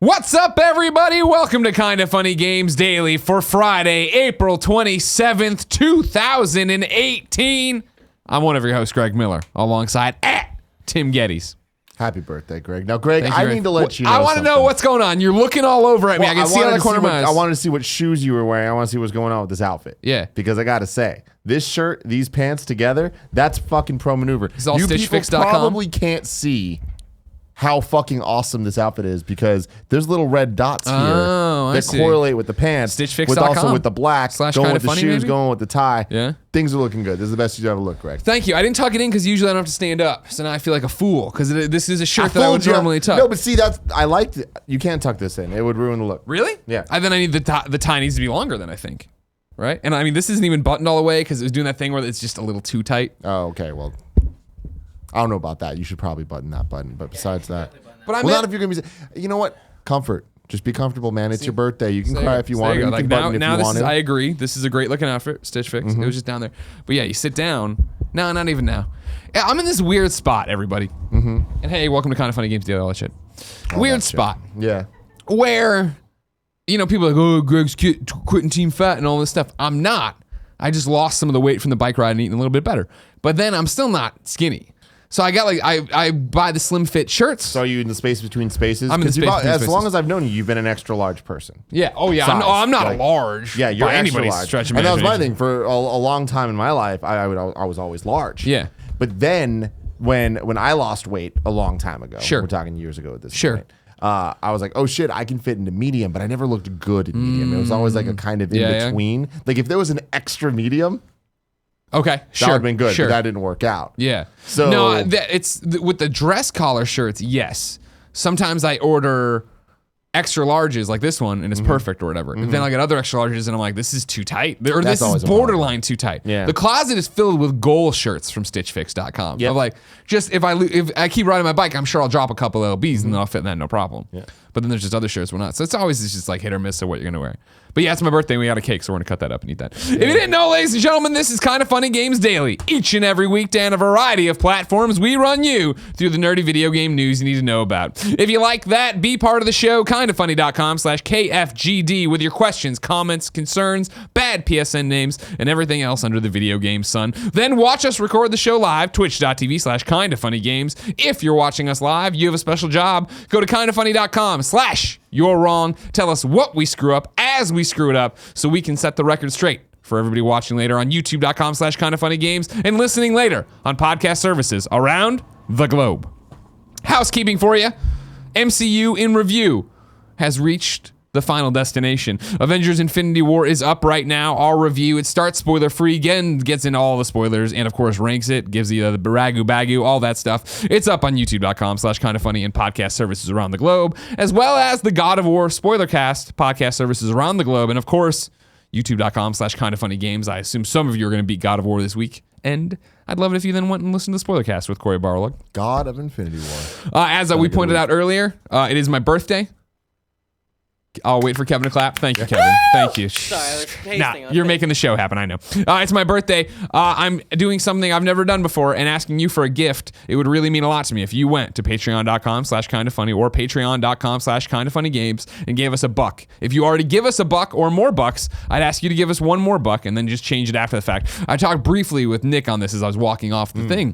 What's up, everybody? Welcome to Kinda Funny Games Daily for Friday, April 27th, 2018. I'm one of your hosts, Greg Miller, alongside Tim Geddes. Happy birthday, Greg. Now, Greg, I need to let you know I want to know what's going on. You're looking all over at me. I can see out of the corner of my eyes. I wanted to see what shoes you were wearing. I want to see what's going on with this outfit. Yeah. Because I got to say, this shirt, these pants together, that's fucking pro maneuver. It's all StitchFix.com. You probably can't see how fucking awesome this outfit is because there's little red dots here that correlate with the pants, StitchFix.com. also with the black, going with the shoes, maybe? going with the tie. Yeah. Things are looking good. This is the best you've ever looked, Greg. Thank you. I didn't tuck it in because usually I don't have to stand up. So now I feel like a fool because this is a shirt that I would normally tuck. No, but see, I liked it. You can't tuck this in. It would ruin the look. Really? Yeah. Then I need the tie needs to be longer than I think. Right? And I mean, this isn't even buttoned all the way because it was doing that thing where it's just a little too tight. Oh, okay. Well, I don't know about that. You should probably button that button. But besides that. But not if you're going to be... You know what? Comfort. Just be comfortable, man. It's your birthday. You can cry if you want. You can button if you want it. I agree. This is a great looking outfit. Stitch Fix. It was just down there. But yeah, you sit down. No, not even now. Yeah, I'm in this weird spot, everybody. And hey, welcome to Kinda Funny Games Daily, all that shit. Weird spot. Yeah. Where, people are like, oh, Greg's quitting Team Fat and all this stuff. I'm not. I just lost some of the weight from the bike ride and eating a little bit better. But then I'm still not skinny. So I got I buy the slim fit shirts. So are you in the space between spaces? I'm in the space between spaces. As long as I've known you, you've been an extra large person. Yeah. Oh yeah. I'm not a large. Yeah, you're by extra anybody's large. stretch of and that was my imagination. thing for a long time in my life. I was always large. Yeah. But then when I lost weight a long time ago, Sure. we're talking years ago at this Sure. point. I was like, oh shit, I can fit into medium, but I never looked good in medium. It was always like a kind of in between. Like if there was an extra medium. Okay, that would have been good, but that didn't work out. Yeah. So no, it's with the dress collar shirts. Yes. Sometimes I order extra larges like this one, and it's perfect or whatever. And then I get other extra larges, and I'm like, this is too tight, or this is borderline too tight. Yeah. The closet is filled with goal shirts from StitchFix.com. Yep. Of like, just if I keep riding my bike, I'm sure I'll drop a couple LBs and then I'll fit in that no problem. Yeah. But then there's just other shirts we're not. So it's always just like hit or miss of what you're gonna wear. But yeah, it's my birthday and we got a cake, so we're gonna cut that up and eat that. If you didn't know, ladies and gentlemen, this is Kinda Funny Games Daily. Each and every weekday on a variety of platforms, we run you through the nerdy video game news you need to know about. If you like that, be part of the show, kindafunny.com/KFGD with your questions, comments, concerns, bad PSN names, and everything else under the video game sun. Then watch us record the show live, twitch.tv/kindafunnygames. If you're watching us live, you have a special job. Go to kindafunny.com/you're wrong. Tell us what we screw up as we screw it up so we can set the record straight for everybody watching later on youtube.com/kindafunnygames and listening later on podcast services around the globe. Housekeeping for you. MCU in review has reached the final destination. Avengers Infinity War is up right now. Our review, it starts spoiler free, again, gets into all the spoilers, and of course ranks it, gives you the baragu bagu, all that stuff. It's up on youtube.com/kindafunny and podcast services around the globe, as well as the God of War Spoilercast podcast services around the globe, and of course, youtube.com/kindafunnygames. I assume some of you are going to beat God of War this week, and I'd love it if you then went and listened to Spoilercast with Corey Barlog. God of Infinity War. As we pointed out earlier, it is my birthday. I'll wait for Kevin to clap. Thank you, Kevin. Thank you. Sorry, you're making the show happen, I know. It's my birthday. I'm doing something I've never done before and asking you for a gift. It would really mean a lot to me if you went to patreon.com/kindafunny or patreon.com/kindafunnygames and gave us $1. If you already give us $1 or more bucks, I'd ask you to give us one more $1 and then just change it after the fact. I talked briefly with Nick on this as I was walking off the thing.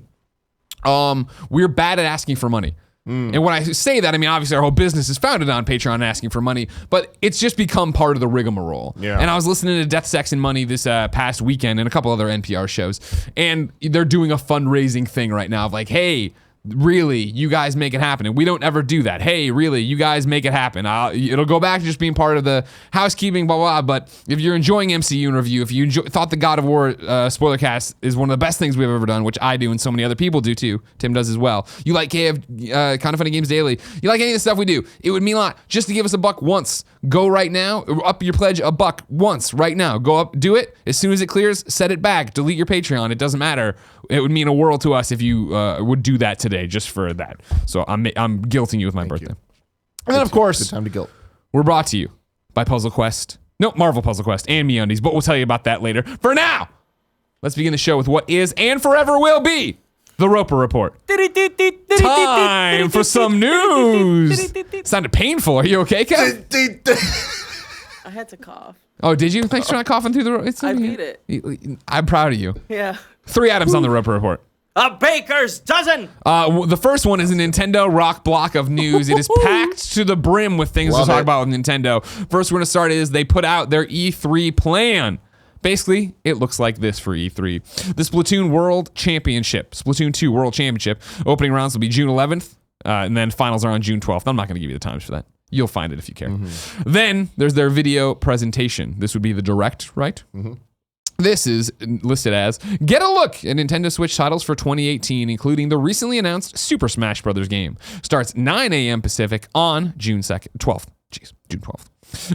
We're bad at asking for money. And when I say that, I mean, obviously our whole business is founded on Patreon asking for money, but it's just become part of the rigmarole. Yeah. And I was listening to Death, Sex, and Money this past weekend and a couple other NPR shows, and they're doing a fundraising thing right now of like, hey, really, you guys make it happen. And we don't ever do that. Hey, really, you guys make it happen. It'll go back to just being part of the housekeeping, blah, blah, blah. But if you're enjoying MCU in review, if you thought the God of War Spoilercast is one of the best things we've ever done, which I do and so many other people do too, Tim does as well. You like Kinda Funny Games Daily. You like any of the stuff we do. It would mean a lot just to give us $1 once. Go right now, up your pledge $1 once right now. Go up, do it. As soon as it clears, set it back. Delete your Patreon. It doesn't matter. It would mean a world to us if you would do that today just for that. So I'm guilting you with my birthday. And then, of course, good time to guilt. We're brought to you by Puzzle Quest. No, Marvel Puzzle Quest and MeUndies, but we'll tell you about that later. For now, let's begin the show with what is and forever will be The Roper Report. Time for some news. Sounded painful. Are you okay, Kev? I had to cough. Oh, did you? Thanks for not coughing through the... I beat it. I'm proud of you. Yeah. 3 items on the Roper Report. A baker's dozen. The first one is a Nintendo rock block of news. It is packed to the brim with things to talk about with Nintendo. First we're going to start is they put out their E3 plan. Basically, it looks like this for E3. The Splatoon World Championship, Splatoon 2 World Championship, opening rounds will be June 11th, and then finals are on June 12th. I'm not going to give you the times for that. You'll find it if you care. Then there's their video presentation. This would be the direct, right? This is listed as, get a look at Nintendo Switch titles for 2018, including the recently announced Super Smash Bros. Game. Starts 9 a.m. Pacific on June 12th. Jeez, June 12th.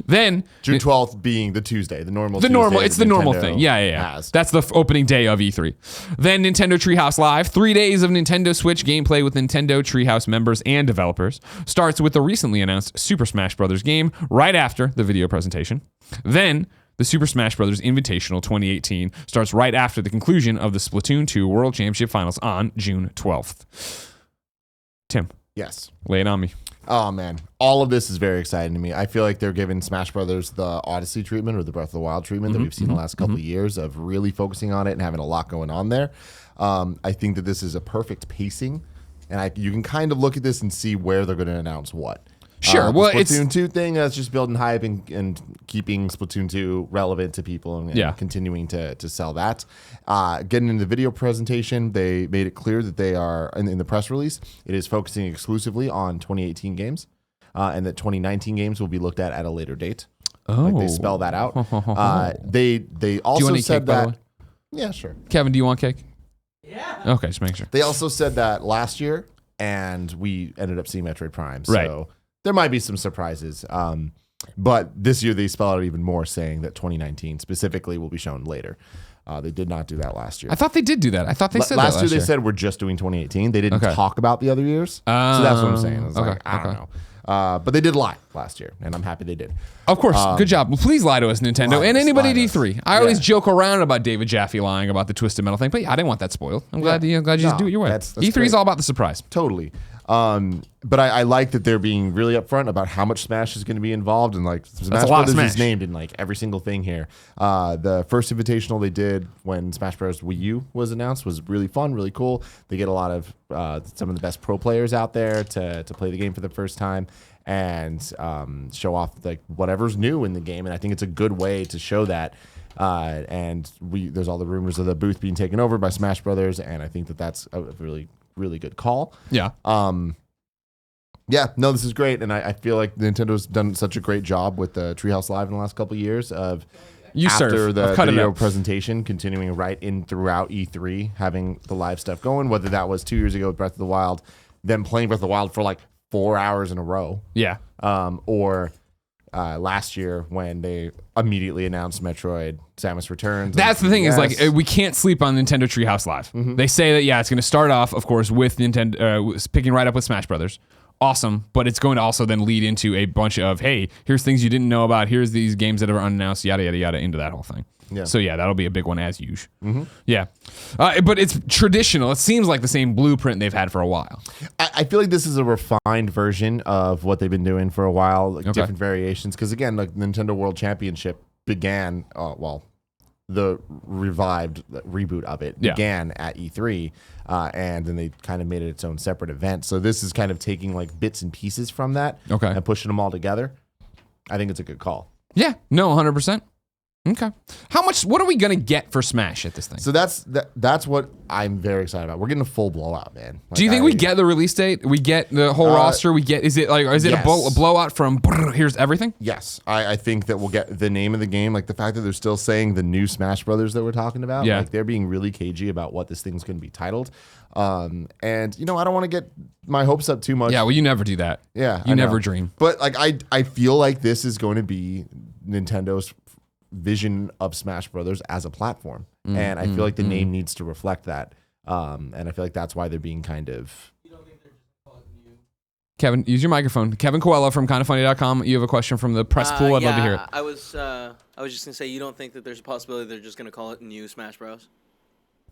Then June 12th being the Tuesday, the normal it's the normal thing. Yeah. That's the opening day of E3. Then Nintendo Treehouse Live, 3 days of Nintendo Switch gameplay with Nintendo Treehouse members and developers. Starts with the recently announced Super Smash Bros. Game right after the video presentation. Then the Super Smash Bros. Invitational 2018 starts right after the conclusion of the Splatoon 2 World Championship Finals on June 12th. Tim. Yes. Lay it on me. Oh, man. All of this is very exciting to me. I feel like they're giving Smash Brothers the Odyssey treatment or the Breath of the Wild treatment that we've seen the last couple of years of really focusing on it and having a lot going on there. I think that this is a perfect pacing, and you can kind of look at this and see where they're going to announce what. Sure. Well, Splatoon 2 thing, that's just building hype and keeping Splatoon 2 relevant to people and continuing to sell that. Getting into the video presentation, they made it clear that they are, in the press release, it is focusing exclusively on 2018 games and that 2019 games will be looked at a later date. Oh. Like they spell that out. They also said that. Yeah, sure. Kevin, do you want cake? Yeah. Okay, just make sure. They also said that last year, and we ended up seeing Metroid Prime. Right. So there might be some surprises. But this year they spell out even more, saying that 2019 specifically will be shown later. They did not do that last year. I thought they did do that. I thought they said last that year. They said we're just doing 2018. They didn't talk about the other years. So that's what I'm saying. It's like, I don't know. But they did lie last year, and I'm happy they did. Of course. Good job. Well, please lie to us, Nintendo, and anybody at E3. I always joke around about David Jaffe lying about the Twisted Metal thing, but I didn't want that spoiled. I'm glad you just do it your way. That's E3 is all about the surprise. Totally. But I like that they're being really upfront about how much Smash is going to be involved, and like Smash Brothers is named in like every single thing here. The first invitational they did when Smash Bros. Wii U was announced was really fun, really cool. They get a lot of some of the best pro players out there to play the game for the first time and show off like whatever's new in the game, and I think it's a good way to show that. And there's all the rumors of the booth being taken over by Smash Brothers, and I think that's a really good call. Yeah. No, this is great, and I feel like Nintendo's done such a great job with the Treehouse Live in the last couple of years of after the video presentation, continuing right in throughout E3, having the live stuff going, whether that was 2 years ago with Breath of the Wild, them playing Breath of the Wild for like 4 hours in a row. Yeah. Or last year when they immediately announced Metroid Samus Returns. That's the thing is like we can't sleep on Nintendo Treehouse Live. They say that it's going to start off, of course, with Nintendo picking right up with Smash Brothers. Awesome, but it's going to also then lead into a bunch of, hey, here's things you didn't know about, here's these games that are unannounced, yada, yada, yada, into that whole thing. Yeah. So that'll be a big one as usual. Yeah. But it's traditional. It seems like the same blueprint they've had for a while. I feel like this is a refined version of what they've been doing for a while, like different variations. Because again, like Nintendo World Championship began, the revived reboot of it began at E3, and then they kind of made it its own separate event. So this is kind of taking like bits and pieces from that and pushing them all together. I think it's a good call. Yeah, no, 100%. Okay. What are we going to get for Smash at this thing? So that's what I'm very excited about. We're getting a full blowout, man. Like, do you think we get the release date? We get the whole roster? Is it a blowout from here's everything? Yes. I think that we'll get the name of the game, like the fact that they're still saying the new Smash Brothers that we're talking about. Yeah. Like they're being really cagey about what this thing's going to be titled. And I don't want to get my hopes up too much. Yeah, well, you never do that. Yeah. You never dream. But like I feel like this is going to be Nintendo's vision of Smash Brothers as a platform, and I feel like the name needs to reflect that, and I feel like that's why they're being kind of. You don't think they're just calling it new? Kevin, use your microphone. Kevin Coelho from kindoffunny.com. You have a question from the press pool. I'd love to hear it. I was just gonna say, you don't think that there's a possibility they're just gonna call it New Smash Bros?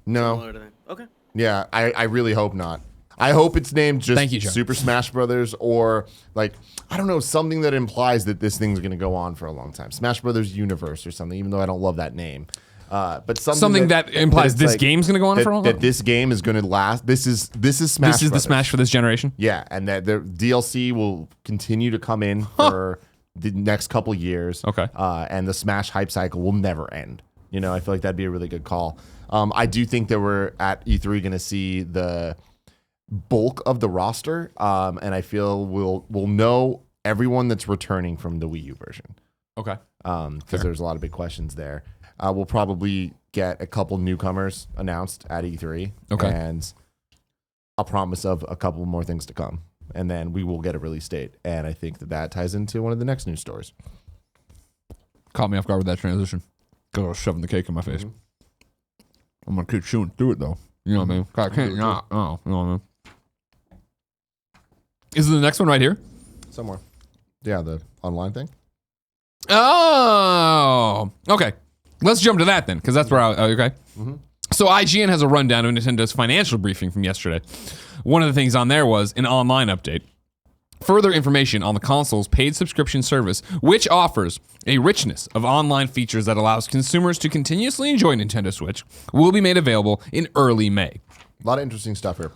No. Okay. Yeah, I really hope not. I hope it's named just Thank you, John. Super Smash Brothers, or like, I don't know, something that implies that this thing's going to go on for a long time. Smash Brothers Universe or something, even though I don't love that name. But something that implies it's this game's going to go on for a long time? That this game is going to last. This is Smash This is Brothers. the Smash for this generation? Yeah, and that the DLC will continue to come in for the next couple years. Okay. And the Smash hype cycle will never end. You know, I feel like that'd be a really good call. I do think that we're at E3 going to see the bulk of the roster, and I feel we'll know everyone that's returning from the Wii U version. Okay. Because there's a lot of big questions there. We'll probably get a couple newcomers announced at E3. Okay. And a promise of a couple more things to come. And then we will get a release date. And I think that ties into one of the next news stories. Caught me off guard with that transition. Because I was shoving the cake in my face. I'm going to keep chewing through it, though. You know what I mean? I can't not. Oh, you know what I mean? Is it the next one right here? Somewhere. Yeah, the online thing. Oh, okay. Let's jump to that then, because that's where okay. So IGN has a rundown of Nintendo's financial briefing from yesterday. One of the things on there was an online update. Further information on the console's paid subscription service, which offers a richness of online features that allows consumers to continuously enjoy Nintendo Switch, will be made available in early May. A lot of interesting stuff here.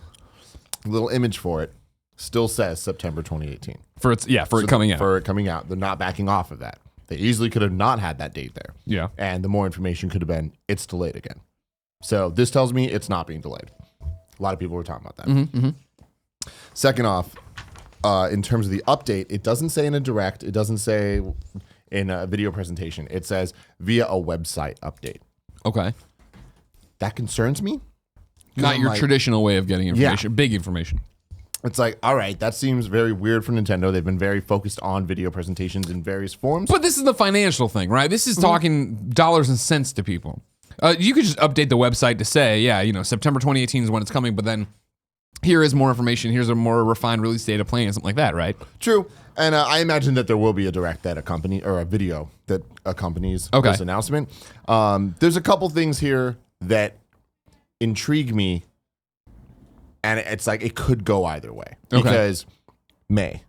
A little image for it. Still says September 2018. For it coming out. For it coming out. They're not backing off of that. They easily could have not had that date there. Yeah. And the more information could have been, it's delayed again. So this tells me it's not being delayed. A lot of people were talking about that. Second off, in terms of the update, it doesn't say in a direct. It doesn't say in a video presentation. It says via a website update. Okay. That concerns me. Not your like, traditional way of getting information. Big information. It's like, all right, that seems very weird for Nintendo. They've been very focused on video presentations in various forms. But this is the financial thing, right? This is talking dollars and cents to people. You could just update the website to say, September 2018 is when it's coming, but then here is more information. Here's a more refined release date of playing, something like that, right? True. And I imagine that there will be a direct that accompany or a video that accompanies this announcement. There's a couple things here that intrigue me. And it's like it could go either way because May,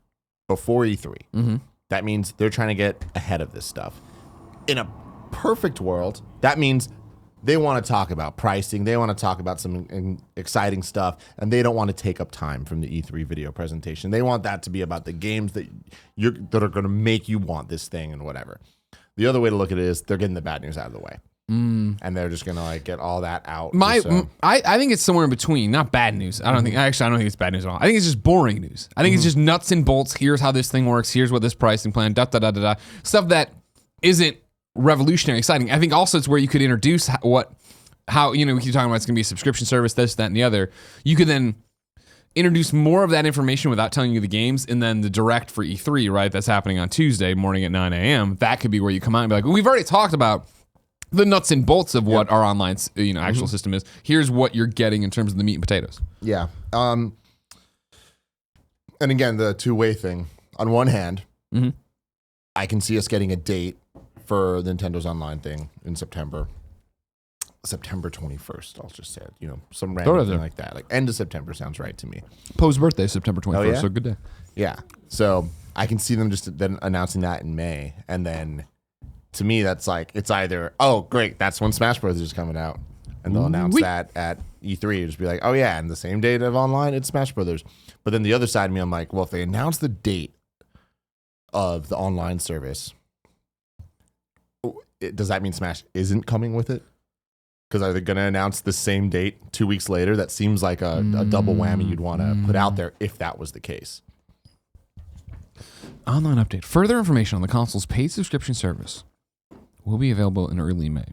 before E3, that means they're trying to get ahead of this stuff. In a perfect world, that means they want to talk about pricing. They want to talk about some exciting stuff, and they don't want to take up time from the E3 video presentation. They want that to be about the games that are going to make you want this thing and whatever. The other way to look at it is they're getting the bad news out of the way. And they're just gonna get all that out. I think it's somewhere in between. Not bad news. I don't think it's bad news at all. I think it's just boring news. I think it's just nuts and bolts. Here's how this thing works. Here's what this pricing plan. Stuff that isn't revolutionary, exciting. I think also it's where you could introduce how we keep talking about it's gonna be a subscription service, this, that, and the other. You could then introduce more of that information without telling you the games, and then the direct for E3, right? That's happening on Tuesday morning at 9 a.m. That could be where you come out and be like, we've already talked about the nuts and bolts of what our online, actual system is. Here's what you're getting in terms of the meat and potatoes. Yeah. And again, the two-way thing. On one hand, I can see us getting a date for Nintendo's online thing in September 21st. I'll just say it. Some random thing like that. Like end of September sounds right to me. Poe's birthday, September 21st. Yeah? So good day. Yeah. So I can see them just then announcing that in May, and then. To me, that's like, it's either, oh, great, that's when Smash Bros. Is coming out. And they'll announce that at E3. It'll just be like, oh, yeah, and the same date of online, it's Smash Bros. But then the other side of me, I'm like, well, if they announce the date of the online service, does that mean Smash isn't coming with it? Because are they going to announce the same date 2 weeks later? That seems like a double whammy you'd want to put out there if that was the case. Online update. Further information on the console's paid subscription service will be available in early May.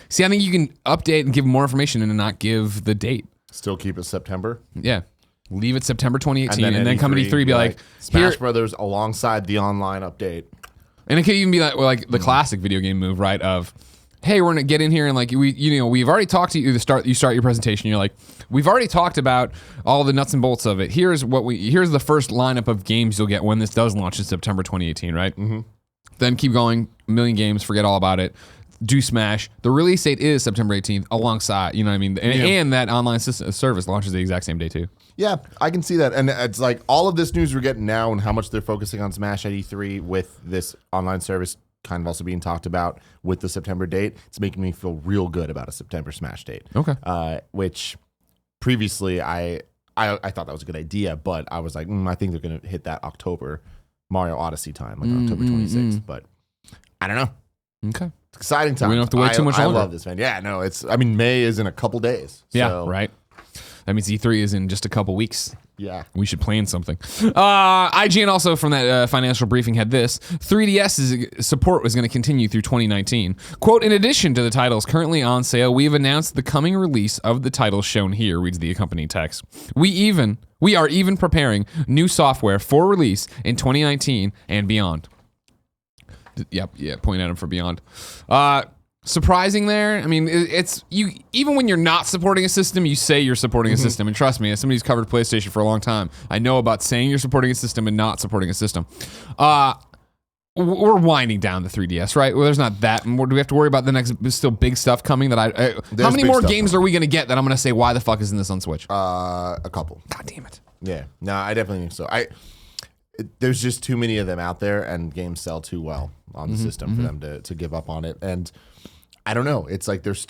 See, I think you can update and give more information and not give the date. Still keep it September? Yeah. Leave it September 2018 and then come to E3 be like Smash Brothers alongside the online update. And it could even be like the classic video game move, right? Of, hey, we're gonna get in here and like we've already talked to you to start. You start your presentation. You're like, we've already talked about all the nuts and bolts of it. Here's the first lineup of games you'll get when this does launch in September 2018, right? Then keep going, a million games, forget all about it. do Smash. The release date is September 18th alongside, you know what I mean? And that online service launches the exact same day too. Yeah, I can see that. And it's like all of this news we're getting now and how much they're focusing on Smash at E3 with this online service kind of also being talked about with the September date. It's making me feel real good about a September Smash date. Okay. Which previously I thought that was a good idea, but I was like, I think they're going to hit that October Mario Odyssey time, like October 26th. But I don't know. Okay. It's exciting time. We don't have to wait too much longer. I love this, man. Yeah, no, May is in a couple days. Yeah, right. That means E3 is in just a couple weeks. Yeah. We should plan something. IGN also from that financial briefing had this. 3DS support was going to continue through 2019. Quote, in addition to the titles currently on sale, we have announced the coming release of the titles shown here, reads the accompanying text. We are even preparing new software for release in 2019 and beyond. Yep, point at him for beyond. Surprising there. I mean, it's you. Even when you're not supporting a system, you say you're supporting a system. And trust me, as somebody who's covered PlayStation for a long time, I know about saying you're supporting a system and not supporting a system. We're winding down the 3DS, right? Well, there's not that more. Do we have to worry about the next still big stuff coming? How many more games are we going to get that I'm going to say, why the fuck isn't this on Switch? A couple. God damn it. Yeah. No, I definitely think so. There's just too many of them out there, and games sell too well on the system for them to give up on it. And I don't know. It's like there's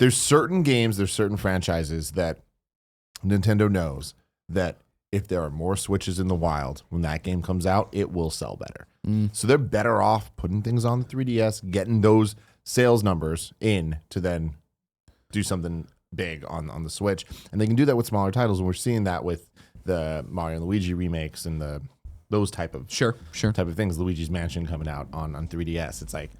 certain games, there's certain franchises that Nintendo knows that if there are more Switches in the wild, when that game comes out, it will sell better. So they're better off putting things on the 3DS, getting those sales numbers in to then do something big on the Switch. And they can do that with smaller titles. And we're seeing that with the Mario and Luigi remakes and those type of type of things. Luigi's Mansion coming out on 3DS. It's like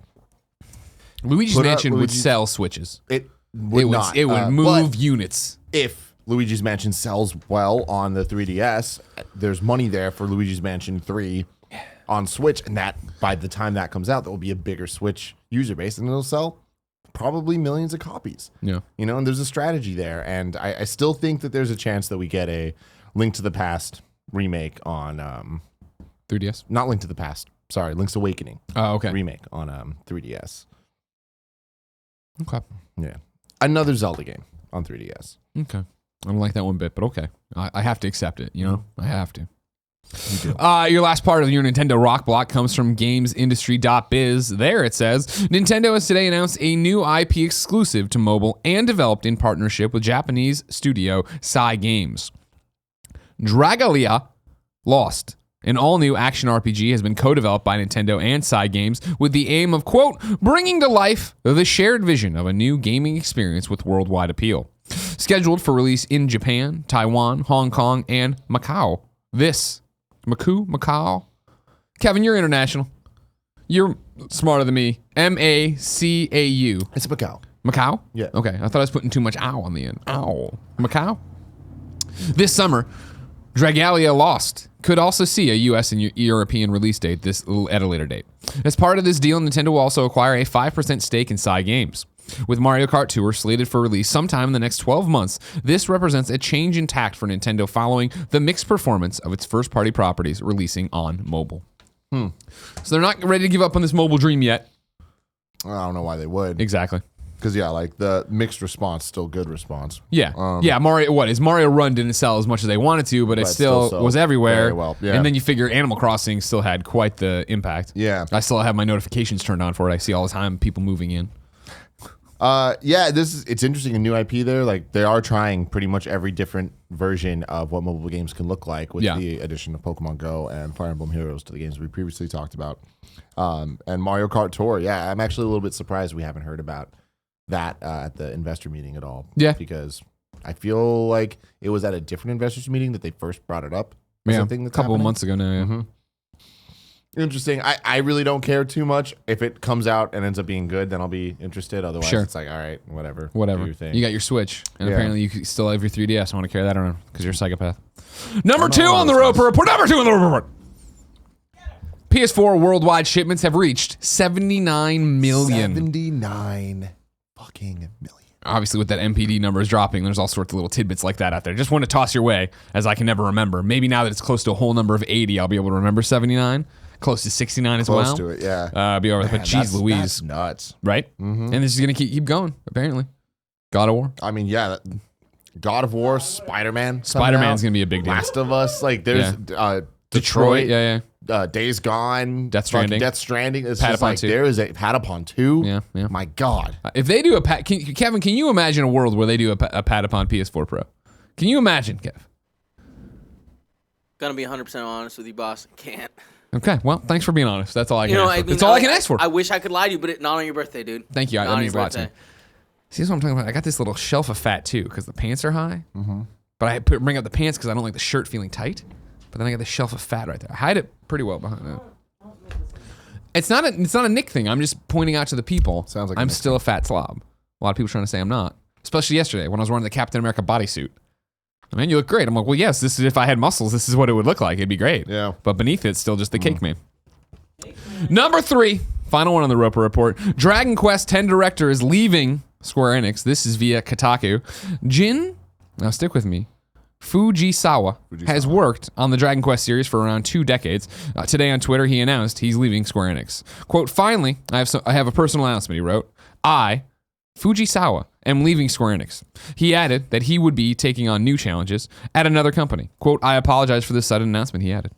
Luigi's Mansion would sell Switches. It would not. It would move units. If Luigi's Mansion sells well on the 3DS, there's money there for Luigi's Mansion 3 on Switch, and that by the time that comes out, there will be a bigger Switch user base, and it'll sell probably millions of copies. Yeah, and there's a strategy there, and I still think that there's a chance that we get a Link to the Past remake on 3DS. Not Link to the Past. Sorry, Link's Awakening. Oh, okay. Remake on 3DS. Okay. Yeah. Another Zelda game on 3DS. Okay. I don't like that one bit, but okay. I have to accept it, I have to. You do. Your last part of your Nintendo Rock Block comes from GamesIndustry.biz. There it says, Nintendo has today announced a new IP exclusive to mobile and developed in partnership with Japanese studio Cygames. Dragalia Lost, an all-new action RPG, has been co-developed by Nintendo and Cygames with the aim of, quote, bringing to life the shared vision of a new gaming experience with worldwide appeal. Scheduled for release in Japan, Taiwan, Hong Kong, and Macau. Macau? Kevin, you're international. You're smarter than me. Macau. It's Macau. Macau? Yeah. Okay, I thought I was putting too much ow on the end. Ow. Macau? This summer, Dragalia Lost could also see a US and European release date at a later date. As part of this deal, Nintendo will also acquire a 5% stake in Cygames. With Mario Kart Tour slated for release sometime in the next 12 months, this represents a change in tact for Nintendo following the mixed performance of its first-party properties releasing on mobile. So they're not ready to give up on this mobile dream yet. I don't know why they would. Exactly. Because, like the mixed response, still good response. Yeah. Mario Run didn't sell as much as they wanted to, but it still was everywhere. Very well. Yeah. And then you figure Animal Crossing still had quite the impact. Yeah. I still have my notifications turned on for it. I see all the time people moving in. It's interesting, a new IP there. Like they are trying pretty much every different version of what mobile games can look like with the addition of Pokemon Go and Fire Emblem Heroes to the games we previously talked about. And Mario Kart Tour. Yeah, I'm actually a little bit surprised we haven't heard about that at the investor meeting at all. Yeah. Because I feel like it was at a different investors meeting that they first brought it up. Yeah, a couple of months ago now. Yeah. Mm-hmm. Interesting. I really don't care too much. If it comes out and ends up being good, then I'll be interested. Otherwise, it's like, all right, whatever. Do your thing. You got your Switch, and apparently you still have your 3DS. I want to carry that around because you're a psychopath. Number 2 on the Roper Report. Number 2 on the Roper Report. PS4 worldwide shipments have reached 79 million. 79 fucking million. Obviously, with that MPD numbers dropping, there's all sorts of little tidbits like that out there. Just want to toss your way, as I can never remember. Maybe now that it's close to a whole number of 80, I'll be able to remember 79. close to 69 as Close well. to it, yeah. Be over. But geez, Louise, that's nuts. right? And this is gonna keep going. Apparently, God of War. I mean, yeah. God of War, Spider-Man. Spider-Man's gonna be a big deal. Last of Us, like there's Detroit, yeah. Days Gone, Death Stranding. Death Stranding. It's Patapon just like 2. there is a Patapon 2. Yeah. My God. If they do Kevin, can you imagine a world where they do a Patapon PS4 Pro? Can you imagine, Kev? Gonna be 100% honest with you, boss. Can't. Okay, well, thanks for being honest. That's all I can ask for. I mean, That's all I can ask for. I wish I could lie to you, but not on your birthday, dude. Thank you. Not That on means a your lot to me. birthday. See, that's what I'm talking about. I got this little shelf of fat, too, because the pants are high. But I bring up the pants because I don't like the shirt feeling tight. But then I got the shelf of fat right there. I hide it pretty well behind that. It's not a Nick thing. I'm just pointing out to the people. Sounds like I'm still a fat slob. A lot of people trying to say I'm not. Especially yesterday when I was wearing the Captain America bodysuit. I mean, you look great. I'm like, well, yes, this is if I had muscles, this is what it would look like. It'd be great. Yeah. But beneath it's still just the cake man. Number 3, final one on the Roper Report. Dragon Quest X director is leaving Square Enix. This is via Kotaku. Now stick with me. Fujisawa has worked on the Dragon Quest series for around 2 decades. Today on Twitter, he announced he's leaving Square Enix. Quote, finally, I have a personal announcement, he wrote. I, Fujisawa, am leaving Square Enix. He added that he would be taking on new challenges at another company. Quote, I apologize for this sudden announcement, he added.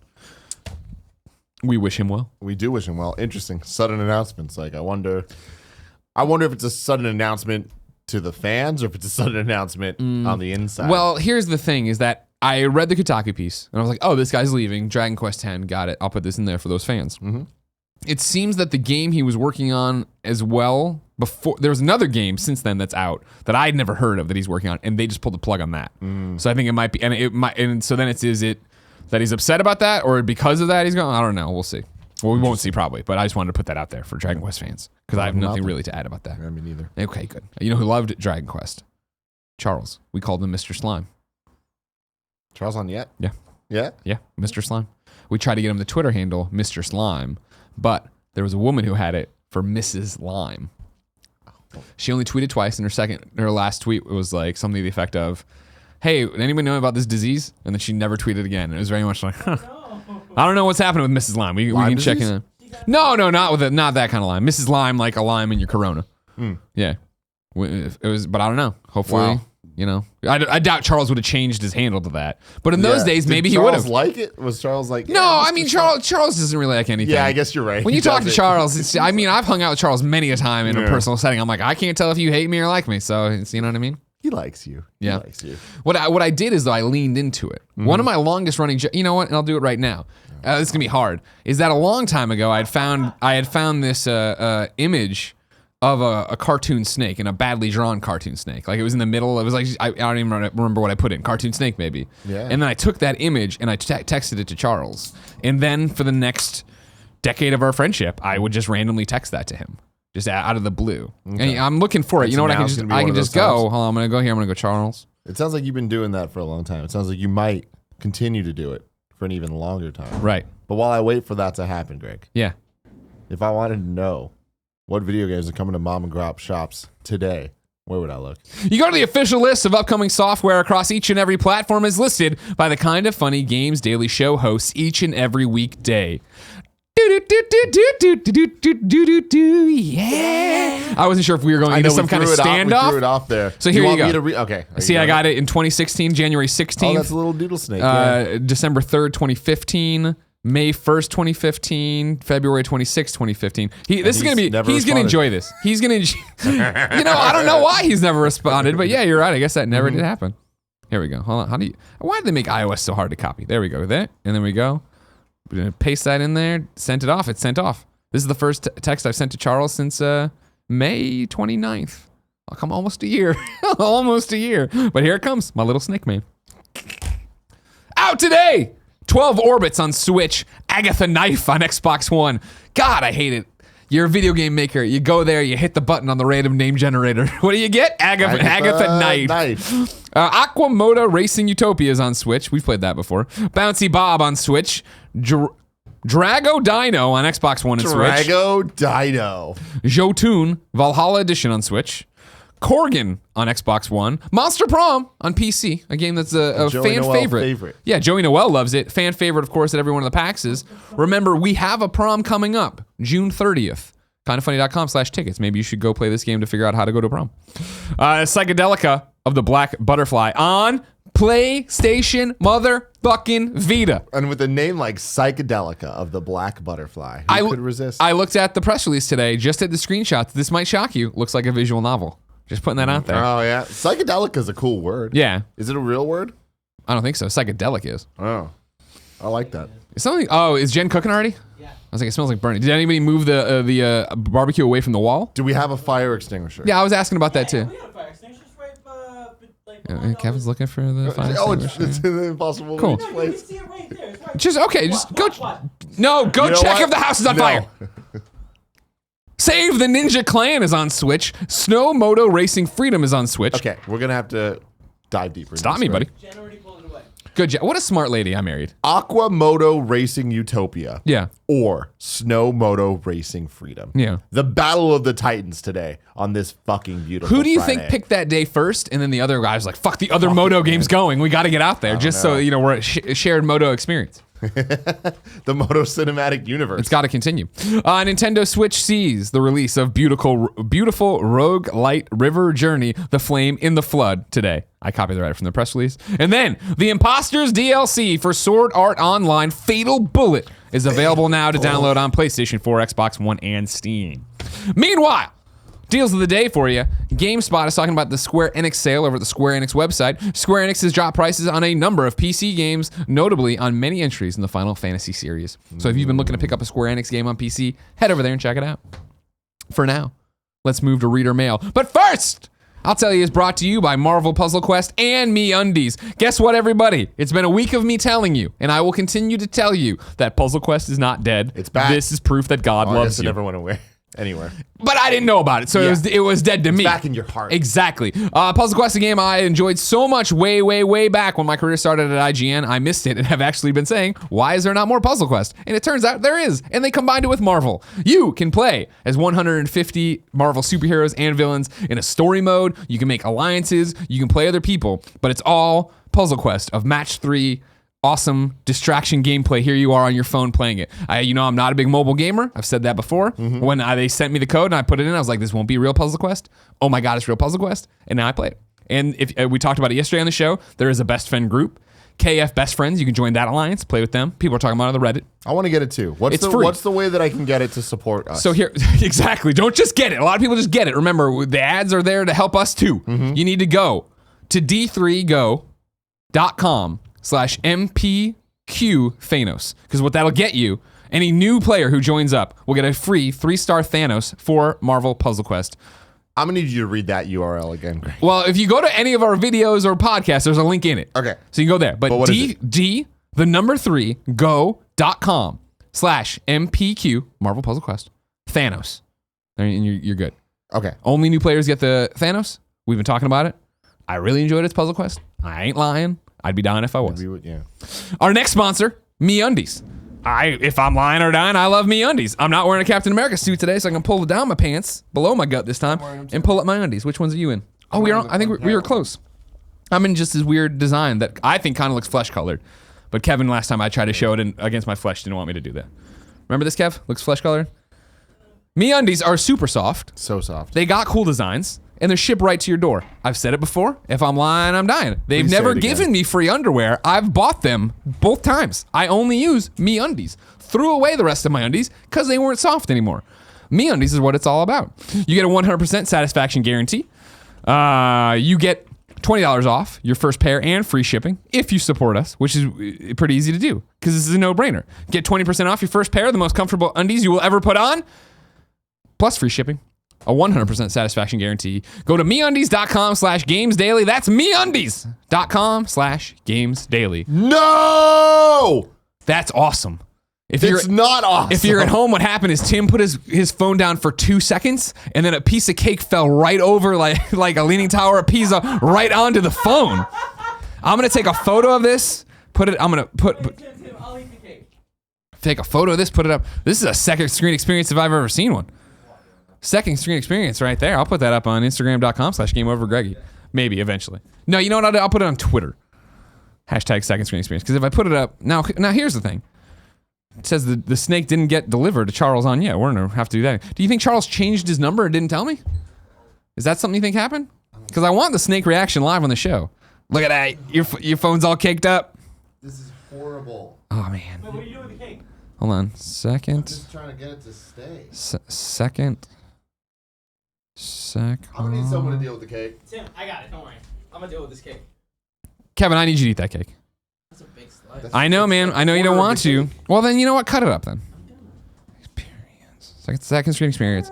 We wish him well. We do wish him well. Interesting. Sudden announcements. Like, I wonder if it's a sudden announcement to the fans or if it's a sudden announcement on the inside. Well, here's the thing is that I read the Kotaku piece and I was like, oh, this guy's leaving. Dragon Quest X, got it. I'll put this in there for those fans. It seems that the game he was working on as well before, there was another game since then that's out that I'd never heard of that he's working on, and they just pulled the plug on that. So I think it might be, and so then is it that he's upset about that, or because of that he's going? I don't know. We'll see. Well, we won't see probably, but I just wanted to put that out there for Dragon Quest fans because I have nothing really to add about that. I mean, neither. Okay, good. You know who loved Dragon Quest? Charles. We called him Mr. Slime. Charles on yet? Yeah. Yeah? Yeah, Mr. Slime. We tried to get him the Twitter handle, Mr. Slime, but there was a woman who had it for Mrs. Lime. She only tweeted twice, and her last tweet was like something to the effect of, hey, anybody know about this disease? And then she never tweeted again. It was very much like, huh. I don't know what's happening with Mrs. Lime. We can check in. No, not that kind of lime. Mrs. Lime, like a lime in your Corona. Yeah. It was, but I don't know. Hopefully, you know, I doubt Charles would have changed his handle to that. But in those days, maybe he would have. Like it? Was Charles like? No, I mean Charles doesn't really like anything. Yeah, I guess you're right. When you talk to Charles, I mean, I've hung out with Charles many a time in a personal setting. I'm like, I can't tell if you hate me or like me. So you know what I mean? He likes you. Yeah. He likes you. What I did is though I leaned into it. One of my longest running, you know what? And I'll do it right now. This is gonna be hard. Is that a long time ago I had found this image of a cartoon snake and a badly drawn cartoon snake. Like it was in the middle. It was like I don't even remember what I put in. Cartoon snake maybe. Yeah. And then I took that image and I texted it to Charles. And then for the next decade of our friendship, I would just randomly text that to him. Just out of the blue. Okay. And I'm looking for it. You know what? I can just go. Hold on, I'm gonna go here. I'm gonna go Charles. It sounds like you've been doing that for a long time. It sounds like you might continue to do it for an even longer time. Right. But while I wait for that to happen, Greg. Yeah. If I wanted to know what video games are coming to mom and grop shops today, where would I look? You go to the official list of upcoming software across each and every platform as listed by the Kind of Funny Games Daily Show hosts each and every weekday. Yeah. I wasn't sure if we were going into some kind of standoff. We threw it off there. So here you go. Okay. See, I got it in 2016, January 16th. Oh, that's a little doodle snake. December 3rd, 2015. May 1st, 2015, February 26th, 2015. He's going to enjoy this. He's going to, I don't know why he's never responded, but yeah, you're right. I guess that never did happen. Here we go. Hold on. Why did they make iOS so hard to copy? There we go. There. And then we go. We're going to paste that in there. Sent it off. It's sent off. This is the first text I've sent to Charles since May 29th. I'll come almost a year. Almost a year. But here it comes. My little snake man. Out today. 12 Orbits on Switch. Agatha Knife on Xbox One. God, I hate it. You're a video game maker. You go there, you hit the button on the random name generator. What do you get? Agatha Knife. Aquamoto Racing Utopias on Switch. We've played that before. Bouncy Bob on Switch. Drago Dino on Xbox One and Switch. Drago Dino. Jotun Valhalla Edition on Switch. Corgan on Xbox One, Monster Prom on PC, a game that's a fan favorite. Yeah, Joey Noel loves it. Fan favorite, of course, at every one of the PAXs is. Remember, we have a prom coming up, June 30th. Kindafunny.com/tickets. Maybe you should go play this game to figure out how to go to prom. Psychedelica of the Black Butterfly on PlayStation motherfucking Vita. And with a name like Psychedelica of the Black Butterfly, who could resist? I looked at the press release today, just at the screenshots. This might shock you. Looks like a visual novel. Just putting that out there. Oh, yeah. Psychedelica is a cool word. Yeah. Is it a real word? I don't think so. Psychedelic is. Oh. I like that. Is something? Oh, is Jen cooking already? Yeah. I was like, it smells like burning. Did anybody move the barbecue away from the wall? Do we have a fire extinguisher? Yeah, I was asking about that too. We got a fire extinguisher right, Kevin's looking for the fire extinguisher. It's in the impossible Cool. reach you place. can see it right there. It's right Just okay. Just go. Watch. No, go You know check what? if the house is on No. fire. Save the Ninja Clan is on Switch. Snow Moto Racing Freedom is on Switch. Okay, we're going to have to dive deeper. into Stop this me, story. buddy. Jen already pulled it away. Good job. What a smart lady I married. Aqua Moto Racing Utopia. Yeah. Or Snow Moto Racing Freedom. Yeah. The battle of the Titans today on this fucking beautiful Who do you Friday. think picked that day first? And then the other guy was like, fuck, the other Moto game's going. We got to get out there just so, we're a shared Moto experience. the Moto Cinematic Universe? It's got to continue. Nintendo Switch sees the release of beautiful Rogue Light River Journey, The Flame in the Flood today. I copied that right from the press release. And then the Imposters DLC for Sword Art Online Fatal Bullet is available now to download on PlayStation 4, Xbox One, and Steam. Meanwhile, deals of the day for you. GameSpot is talking about the Square Enix sale over at the Square Enix website. Square Enix has dropped prices on a number of PC games, notably on many entries in the Final Fantasy series. So if you've been looking to pick up a Square Enix game on PC, head over there and check it out. For now, let's move to reader mail. But first, I'll tell you, it's brought to you by Marvel Puzzle Quest and MeUndies. Guess what, everybody? It's been a week of me telling you, and I will continue to tell you that Puzzle Quest is not dead. It's back. This is proof that God I loves guess it you. never went away. Anywhere. But I didn't know about it, so it was dead to me. Back in your heart. Exactly. Puzzle Quest, a game I enjoyed so much way back when my career started at IGN. I missed it and have actually been saying, why is there not more Puzzle Quest? And it turns out there is, and they combined it with Marvel. You can play as 150 Marvel superheroes and villains in a story mode. You can make alliances. You can play other people, but it's all Puzzle Quest of match 3. Awesome distraction gameplay. Here you are on your phone playing it. I'm not a big mobile gamer. I've said that before. When they sent me the code and I put it in, I was like, this won't be real Puzzle Quest. Oh my God, it's real Puzzle Quest. And now I play it. And if we talked about it yesterday on the show, there is a best friend group, KF Best Friends. You can join that alliance, play with them. People are talking about it on the Reddit. I want to get it too. It's free. What's the way that I can get it to support us? So here, exactly. Don't just get it. A lot of people just get it. Remember, the ads are there to help us too. You need to go to d3go.com/MPQ Thanos. Because what that'll get you, any new player who joins up will get a free 3-star Thanos for Marvel Puzzle Quest. I'm going to need you to read that URL again, Greg. Well, if you go to any of our videos or podcasts, there's a link in it. Okay. So you can go there. But what is it? go.com/MPQ Marvel Puzzle Quest Thanos. And you're good. Okay. Only new players get the Thanos. We've been talking about it. I really enjoyed its Puzzle Quest. I ain't lying. I'd be dying if I was. Yeah. Our next sponsor, MeUndies. If I'm lying or dying, I love MeUndies. I'm not wearing a Captain America suit today, so I can pull down my pants below my gut this time and pull up my undies. Which ones are you in? Oh, I think we were close. I'm in just this weird design that I think kind of looks flesh colored. But Kevin, last time I tried to show it against my flesh, didn't want me to do that. Remember this, Kev? Looks flesh colored? MeUndies are super soft. So soft. They got cool designs, and they're shipped right to your door. I've said it before. If I'm lying, I'm dying. They've Please never say it again. given me free underwear. I've bought them both times. I only use MeUndies. Threw away the rest of my undies because they weren't soft anymore. MeUndies is what it's all about. You get a 100% satisfaction guarantee. You get $20 off your first pair and free shipping if you support us, which is pretty easy to do because this is a no-brainer. Get 20% off your first pair of the most comfortable undies you will ever put on, plus free shipping. A 100% satisfaction guarantee. Go to MeUndies.com/GamesDaily. That's MeUndies.com/GamesDaily. No! That's awesome. It's not awesome. If you're at home, what happened is Tim put his phone down for 2 seconds, and then a piece of cake fell right over like a Leaning Tower of Pisa right onto the phone. I'm gonna take a photo of this. Tim, I'll eat the cake. Take a photo of this. Put it up. This is a second screen experience if I've ever seen one. Second screen experience right there. I'll put that up on Instagram.com/GameOverGreggy. Maybe eventually. No, you know what? I'll put it on Twitter. Hashtag second screen experience. Because if I put it up now here's the thing. It says the snake didn't get delivered to Charles on yet. We're gonna have to do that. Do you think Charles changed his number and didn't tell me? Is that something you think happened? Because I want the snake reaction live on the show. Look at that. Your phone's all caked up. This is horrible. Oh man. Wait, what are you doing with the cake? Hold on. I'm Second. just trying to get it to stay. Second. I'm gonna need someone to deal with the cake. Tim, I got it. Don't worry. I'm gonna deal with this cake. Kevin, I need you to eat that cake. That's a big slice. That's- I know, man. I know you don't Quarter of want the to. cake. Well, then you know what? Cut it up then. Experience. Second screen experience.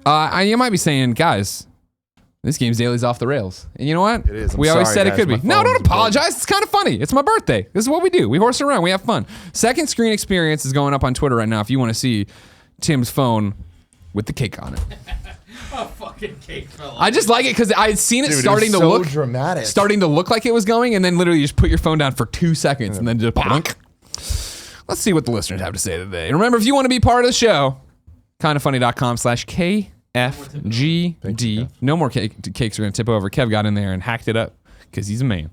You might be saying, guys, this game's daily's off the rails. And you know what? It is. I'm we always sorry, said guys. it could be. My No, don't phone's apologize. It's kind of funny. It's my birthday. This is what we do. We horse around. We have fun. Second screen experience is going up on Twitter right now if you want to see Tim's phone with the cake on it. A fucking cake fell off. I just like it because I had seen it Dude, starting it to was so look dramatic. starting to look like it was going, and then literally you just put your phone down for 2 seconds and then just plunk. Let's see what the listeners have to say today. Remember, if you want to be part of the show, kindafunny.com/KFGD. No more cakes are going to tip over. Kev got in there and hacked it up because he's a man.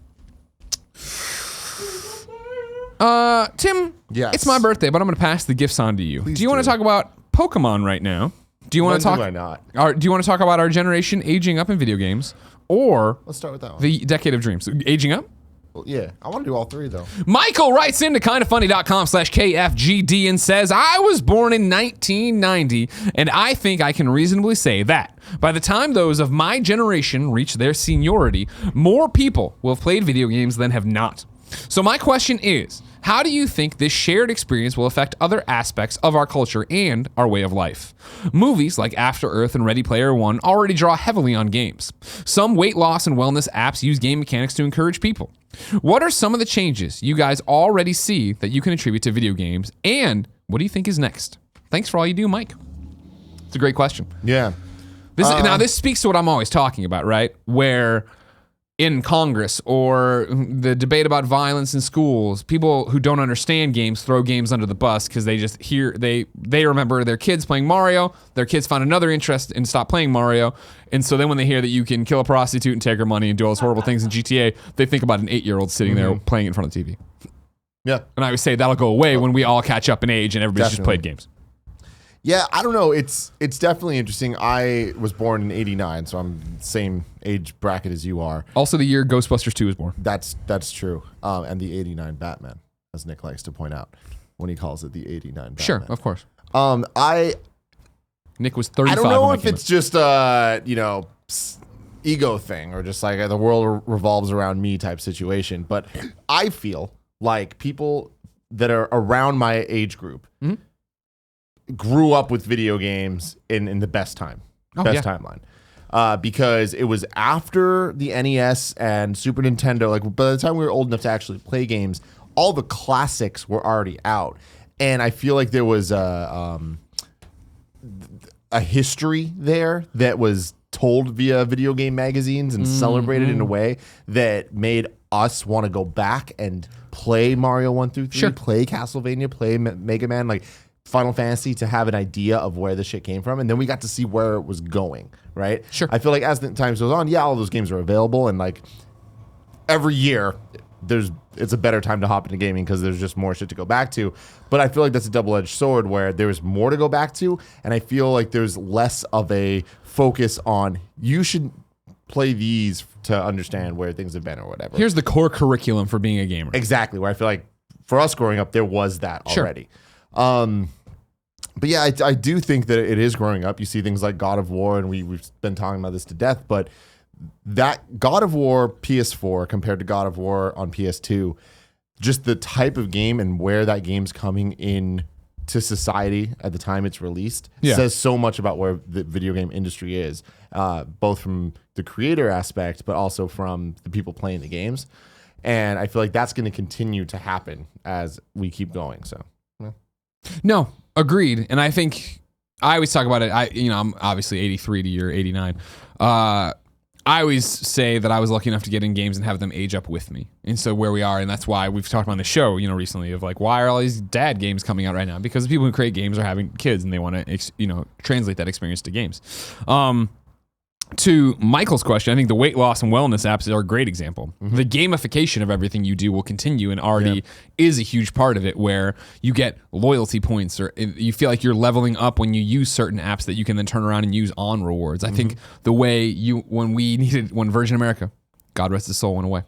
Tim, Yes. it's my birthday, but I'm going to pass the gifts on to you. Please do you want to do. talk about Pokemon right now? Do you want When to talk? do I not? Do you want to talk about our generation aging up in video games, or Let's start with that one. the decade of dreams aging up? Well, yeah, I want to do all three though. Michael writes into kindafunny.com/KFGD and says, I was born in 1990, and I think I can reasonably say that by the time those of my generation reach their seniority, more people will have played video games than have not. So my question is, how do you think this shared experience will affect other aspects of our culture and our way of life? Movies like After Earth and Ready Player One already draw heavily on games. Some weight loss and wellness apps use game mechanics to encourage people. What are some of the changes you guys already see that you can attribute to video games, and what do you think is next? Thanks for all you do, Mike. It's a great question. Yeah. Now, this speaks to what I'm always talking about, right? Where in Congress or the debate about violence in schools, people who don't understand games throw games under the bus because they just they remember their kids playing Mario, their kids found another interest and stopped playing Mario, and so then when they hear that you can kill a prostitute and take her money and do all those horrible things in GTA, they think about an 8-year-old sitting there playing in front of the TV. Yeah. And I would say that'll go away when we all catch up in age and everybody's just Definitely. played games. Yeah, I don't know. It's definitely interesting. I was born in '89, so I'm the same age bracket as you are. Also the year Ghostbusters 2 was born. That's true. And the '89 Batman, as Nick likes to point out when he calls it the '89 Batman. Sure, of course. Nick was 35 I don't know when if that came it's just ego thing or just like the world revolves around me type situation, but I feel like people that are around my age group grew up with video games in the best timeline. Because it was after the NES and Super Nintendo. Like by the time we were old enough to actually play games, all the classics were already out, and I feel like there was a history there that was told via video game magazines and celebrated in a way that made us want to go back and play Mario 1 through 3, play Castlevania, play Mega Man, like Final Fantasy, to have an idea of where the shit came from, and then we got to see where it was going, right? Sure. I feel like as the time goes on, all those games are available, and like every year it's a better time to hop into gaming because there's just more shit to go back to. But I feel like that's a double-edged sword where there's more to go back to, and I feel like there's less of a focus on you should play these to understand where things have been or whatever. Here's the core curriculum for being a gamer. Exactly, where I feel like for us growing up, there was that already. But yeah, I do think that it is growing up. You see things like God of War, and we've been talking about this to death, but that God of War PS4 compared to God of War on PS2, just the type of game and where that game's coming in to society at the time it's released says so much about where the video game industry is, both from the creator aspect, but also from the people playing the games. And I feel like that's going to continue to happen as we keep going. So, No, agreed. And I think I always talk about it. I'm obviously 83 to year 89. I always say that I was lucky enough to get in games and have them age up with me. And so where we are, and that's why we've talked about on the show, recently of like, why are all these dad games coming out right now? Because the people who create games are having kids and they want to, translate that experience to games. To Michael's question, I think the weight loss and wellness apps are a great example. Mm-hmm. The gamification of everything you do will continue and already is a huge part of it, where you get loyalty points or you feel like you're leveling up when you use certain apps that you can then turn around and use on rewards. I think the way when Virgin America, God rest his soul, went away,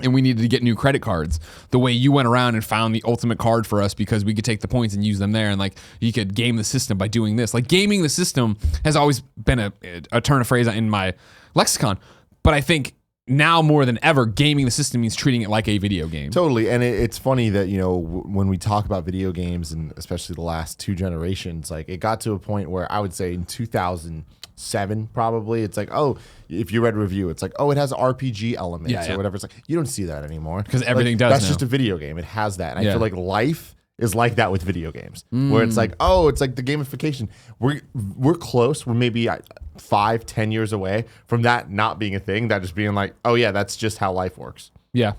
and we needed to get new credit cards, the way you went around and found the ultimate card for us because we could take the points and use them there, and like you could game the system by doing this. Like gaming the system has always been a turn of phrase in my lexicon, but I think now more than ever, gaming the system means treating it like a video game. Totally, and it's funny that when we talk about video games, and especially the last 2 generations, like it got to a point where I would say in 2007 probably, it's like, oh, if you read a review, it's like, oh, it has RPG elements or whatever. It's like, you don't see that anymore because everything does. That's just a video game. It has that, and I feel like life is like that with video games, where it's like, oh, it's like the gamification. We're close. We're maybe 5-10 years away from that not being a thing. That just being like, oh yeah, that's just how life works. Yeah,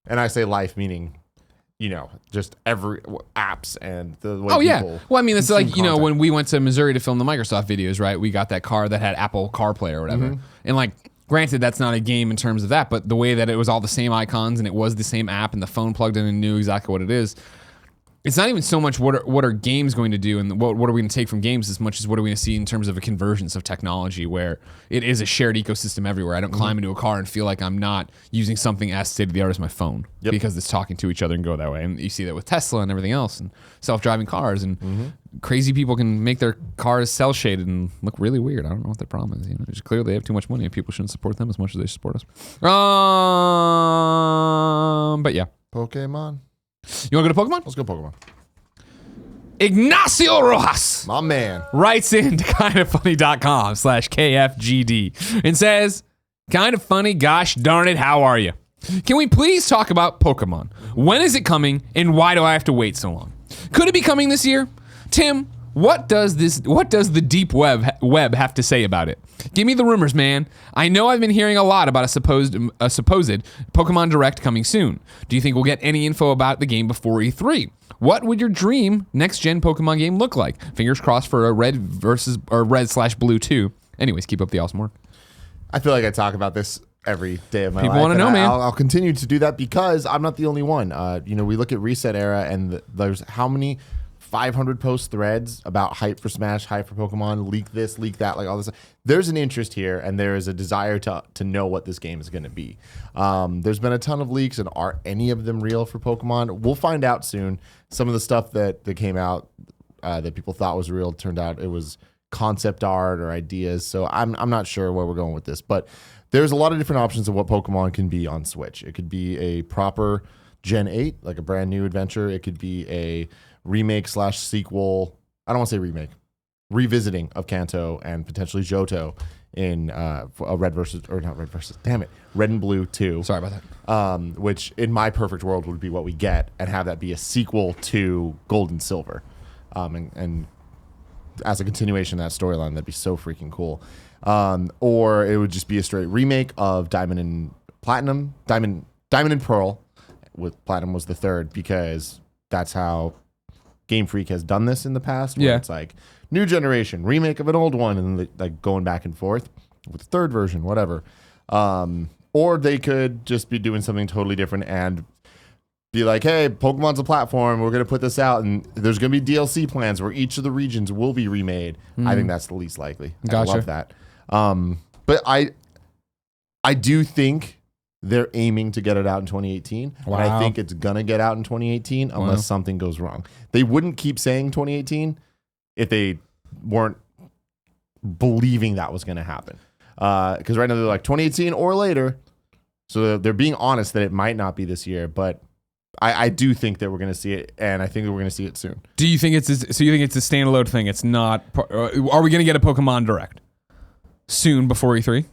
and I say life meaning, just every apps and the way people well, I mean, it's like, content. When we went to Missouri to film the Microsoft videos, right? We got that car that had Apple CarPlay or whatever. And like, granted, that's not a game in terms of that, but the way that it was all the same icons and it was the same app and the phone plugged in and knew exactly what it is. It's not even so much what are games going to do and what are we going to take from games as much as what are we going to see in terms of a convergence of technology where it is a shared ecosystem everywhere. I don't climb into a car and feel like I'm not using something as state of the art as my phone because it's talking to each other and go that way. And you see that with Tesla and everything else and self-driving cars and crazy people can make their cars cell shaded and look really weird. I don't know what their problem is. Just clearly they have too much money and people shouldn't support them as much as they support us. But yeah. Pokemon. You want to go to Pokemon? Let's go Pokemon. Ignacio Rojas, my man, writes in to kindoffunny.com/KFGD and says, kind of funny, gosh darn it, how are you? Can we please talk about Pokemon? When is it coming and why do I have to wait so long? Could it be coming this year? Tim, what does the deep web have to say about it? Give me the rumors, man. I know I've been hearing a lot about a supposed Pokemon Direct coming soon. Do you think we'll get any info about the game before E3? What would your dream next-gen Pokemon game look like? Fingers crossed for a Red/Blue 2. Anyways, keep up the awesome work. I feel like I talk about this every day of my life. People want to know, man. I'll continue to do that because I'm not the only one. We look at Reset Era and there's how many 500 post threads about hype for Smash, hype for Pokemon, leak this, leak that, like all this. There's an interest here, and there is a desire to know what this game is going to be. There's been a ton of leaks, and are any of them real for Pokemon? We'll find out soon. Some of the stuff that came out that people thought was real turned out it was concept art or ideas. So I'm not sure where we're going with this, but there's a lot of different options of what Pokemon can be on Switch. It could be a proper Gen 8, like a brand new adventure. It could be a remake/sequel. I don't want to say remake, revisiting of Kanto and potentially Johto in a Red and Blue 2. Sorry about that. Which in my perfect world would be what we get, and have that be a sequel to Gold and Silver, and as a continuation of that storyline. That'd be so freaking cool. Or it would just be a straight remake of Diamond and Platinum, Diamond and Pearl, with Platinum was the third, because that's how Game Freak has done this in the past. Where it's like new generation remake of an old one, and like going back and forth with the third version, whatever. Or they could just be doing something totally different and be like, hey, Pokemon's a platform, we're going to put this out, and there's going to be DLC plans where each of the regions will be remade. I think that's the least likely. Gotcha. I love that. But I do think they're aiming to get it out in 2018. Wow. And I think it's going to get out in 2018 unless something goes wrong. They wouldn't keep saying 2018 if they weren't believing that was going to happen. Because right now they're like 2018 or later. So they're being honest that it might not be this year, but I do think that we're going to see it, and I think that we're going to see it soon. Do you think it's a standalone thing? It's not. Are we going to get a Pokemon Direct soon before E3?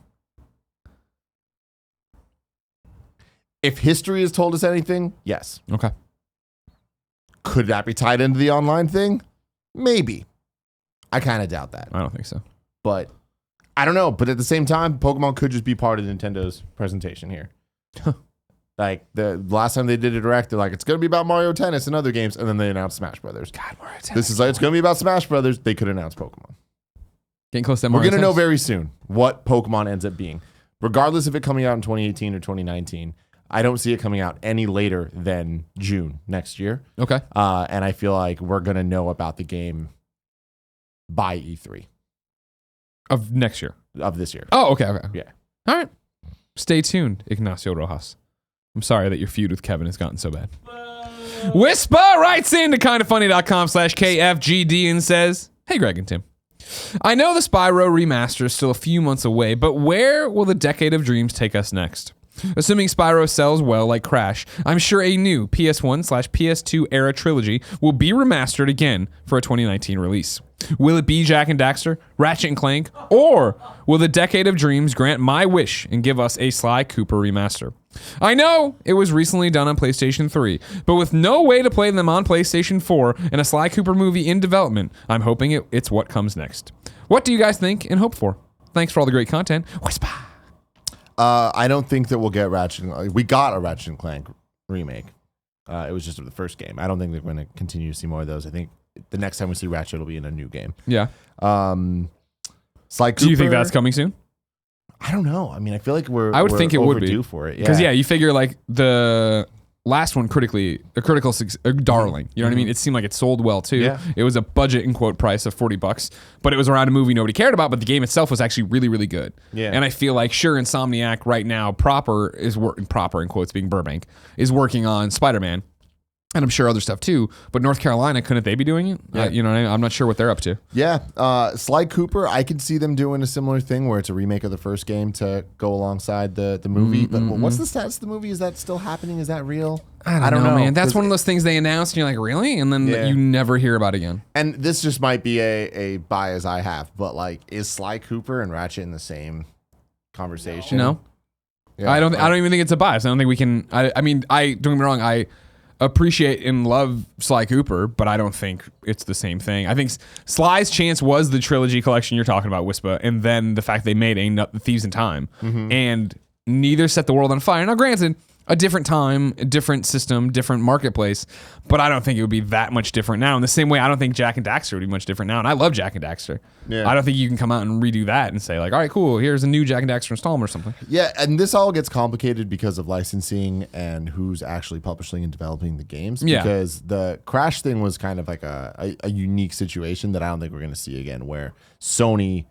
If history has told us anything, yes. Okay. Could that be tied into the online thing? Maybe. I kind of doubt that. I don't think so. But I don't know, but at the same time, Pokemon could just be part of Nintendo's presentation here. Like the last time they did a direct, they're like, it's going to be about Mario Tennis and other games, and then they announced Smash Brothers. God, Mario Tennis. This is like, it's going to be about Smash Brothers. They could announce Pokemon. Getting close to that We're Mario going to know Tennis. very soon what Pokemon ends up being. Regardless of it coming out in 2018 or 2019, I don't see it coming out any later than June next year. Okay. And I feel like we're going to know about the game by E3 Of next year. of this year. Oh, okay. Okay. Yeah. All right. Stay tuned, Ignacio Rojas. I'm sorry that your feud with Kevin has gotten so bad. Wispa writes in to kindafunny.com/KFGD and says, Hey, Greg and Tim. I know the Spyro remaster is still a few months away, but where will the Decade of Dreams take us next? Assuming Spyro sells well like Crash, I'm sure a new PS1/PS2 era trilogy will be remastered again for a 2019 release. Will it be Jak and Daxter, Ratchet and Clank, or will the Decade of Dreams grant my wish and give us a Sly Cooper remaster? I know it was recently done on PlayStation 3, but with no way to play them on PlayStation 4 and a Sly Cooper movie in development, I'm hoping it's what comes next. What do you guys think and hope for? Thanks for all the great content. Wispa. I don't think that we'll get we got a Ratchet and Clank remake. It was just the first game. I don't think they're going to continue to see more of those. I think the next time we see Ratchet, it'll be in a new game. Yeah. Sly Cooper, Do you think that's coming soon? I don't know. I mean, I feel like I would think it would be overdue for it. Because you figure like the last one a darling. You know what I mean? It seemed like it sold well too. Yeah. It was a budget in quote price of $40, but it was around a movie nobody cared about. But the game itself was actually really, really good. Yeah. And I feel like sure, Insomniac right now proper in quotes being Burbank is working on Spider-Man. And I'm sure other stuff too, but North Carolina, couldn't they be doing it? Yeah. You know what I mean? I'm not sure what they're up to. Yeah. Sly Cooper, I could see them doing a similar thing where it's a remake of the first game to go alongside the movie. But what's the status of the movie? Is that still happening? Is that real? I don't know, man. That's one of those things they announced and you're like, really? And then you never hear about it again. And this just might be a bias I have, but like, is Sly Cooper and Ratchet in the same conversation? No. Yeah, I don't even think it's a bias. I don't think we can. I mean, don't get me wrong. I appreciate and love Sly Cooper, but I don't think it's the same thing. I think Sly's chance was the trilogy collection you're talking about, Wispa, and then the fact they made Thieves in Time, and neither set the world on fire. Now, granted, a different time, a different system, different marketplace, but I don't think it would be that much different now. In the same way, I don't think Jak and Daxter would be much different now, and I love Jak and Daxter. Yeah. I don't think you can come out and redo that and say like, all right, cool, here's a new Jak and Daxter installment or something. Yeah, and this all gets complicated because of licensing and who's actually publishing and developing the games. Yeah. Because the Crash thing was kind of like a unique situation that I don't think we're going to see again, where Sony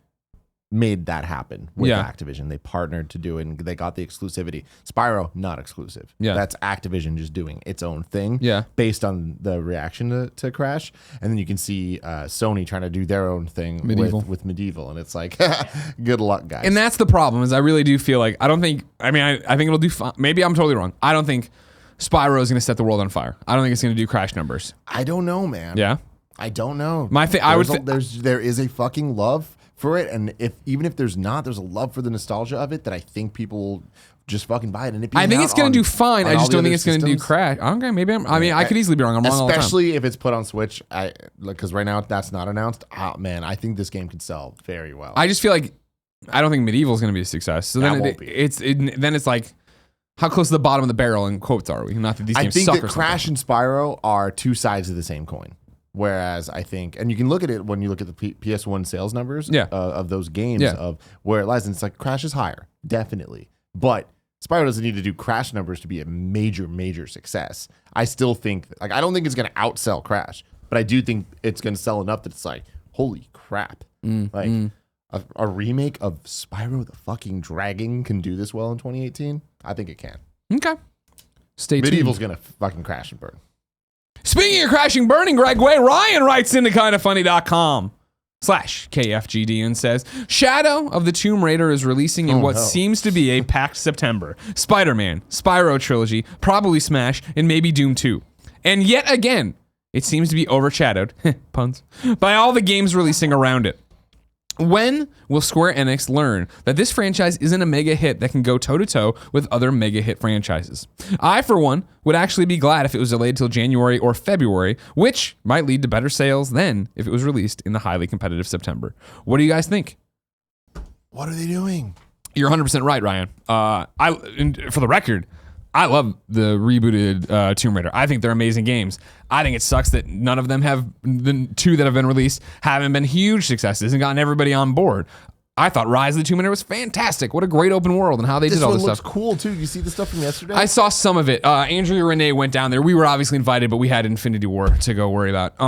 made that happen with Activision. They partnered to do it and they got the exclusivity. Spyro, not exclusive. Yeah. That's Activision just doing its own thing based on the reaction to Crash. And then you can see Sony trying to do their own thing with Medieval. And it's like, good luck, guys. And that's the problem is I really do feel like, I think it'll do fine. Maybe I'm totally wrong. I don't think Spyro is going to set the world on fire. I don't think it's going to do Crash numbers. I don't know, man. Yeah? I don't know. There is a fucking love for it, and even if there's not, there's a love for the nostalgia of it that I think people will just fucking buy it. And I think it's going to do fine. I just don't think it's going to do Crash. Okay, maybe I could easily be wrong. I'm wrong all the time. Especially if it's put on Switch, because right now that's not announced. Oh, man, I think this game could sell very well. I just feel like I don't think Medieval is going to be a success. So then then it's like, how close to the bottom of the barrel in quotes are we? Not that these games suck or something. I think that Crash and Spyro are two sides of the same coin. Whereas I think, and you can look at it when you look at the PS1 sales numbers of those games of where it lies, and it's like Crash is higher, definitely. But Spyro doesn't need to do Crash numbers to be a major, major success. I still think, I don't think it's going to outsell Crash, but I do think it's going to sell enough that it's like, holy crap. A remake of Spyro the fucking Dragon can do this well in 2018? I think it can. Okay. Stay tuned. Medieval's going to fucking crash and burn. Speaking of crashing, burning, Greg Way, Ryan writes into kindafunny.com/KFGD and says, Shadow of the Tomb Raider is releasing in what seems to be a packed September. Spider-Man, Spyro Trilogy, probably Smash, and maybe Doom 2. And yet again, it seems to be overshadowed, puns, by all the games releasing around it. When will Square Enix learn that this franchise isn't a mega hit that can go toe-to-toe with other mega hit franchises? I, for one, would actually be glad if it was delayed till January or February, which might lead to better sales than if it was released in the highly competitive September. What do you guys think? What are they doing? You're 100% right, Ryan. For the record, I love the rebooted Tomb Raider. I think they're amazing games. I think it sucks that none of them the 2 that have been released haven't been huge successes and gotten everybody on board. I thought Rise of the Tomb Raider was fantastic. What a great open world and how they did all this stuff. This one looks cool too. You see the stuff from yesterday? I saw some of it. Andrea Renee went down there. We were obviously invited, but we had Infinity War to go worry about.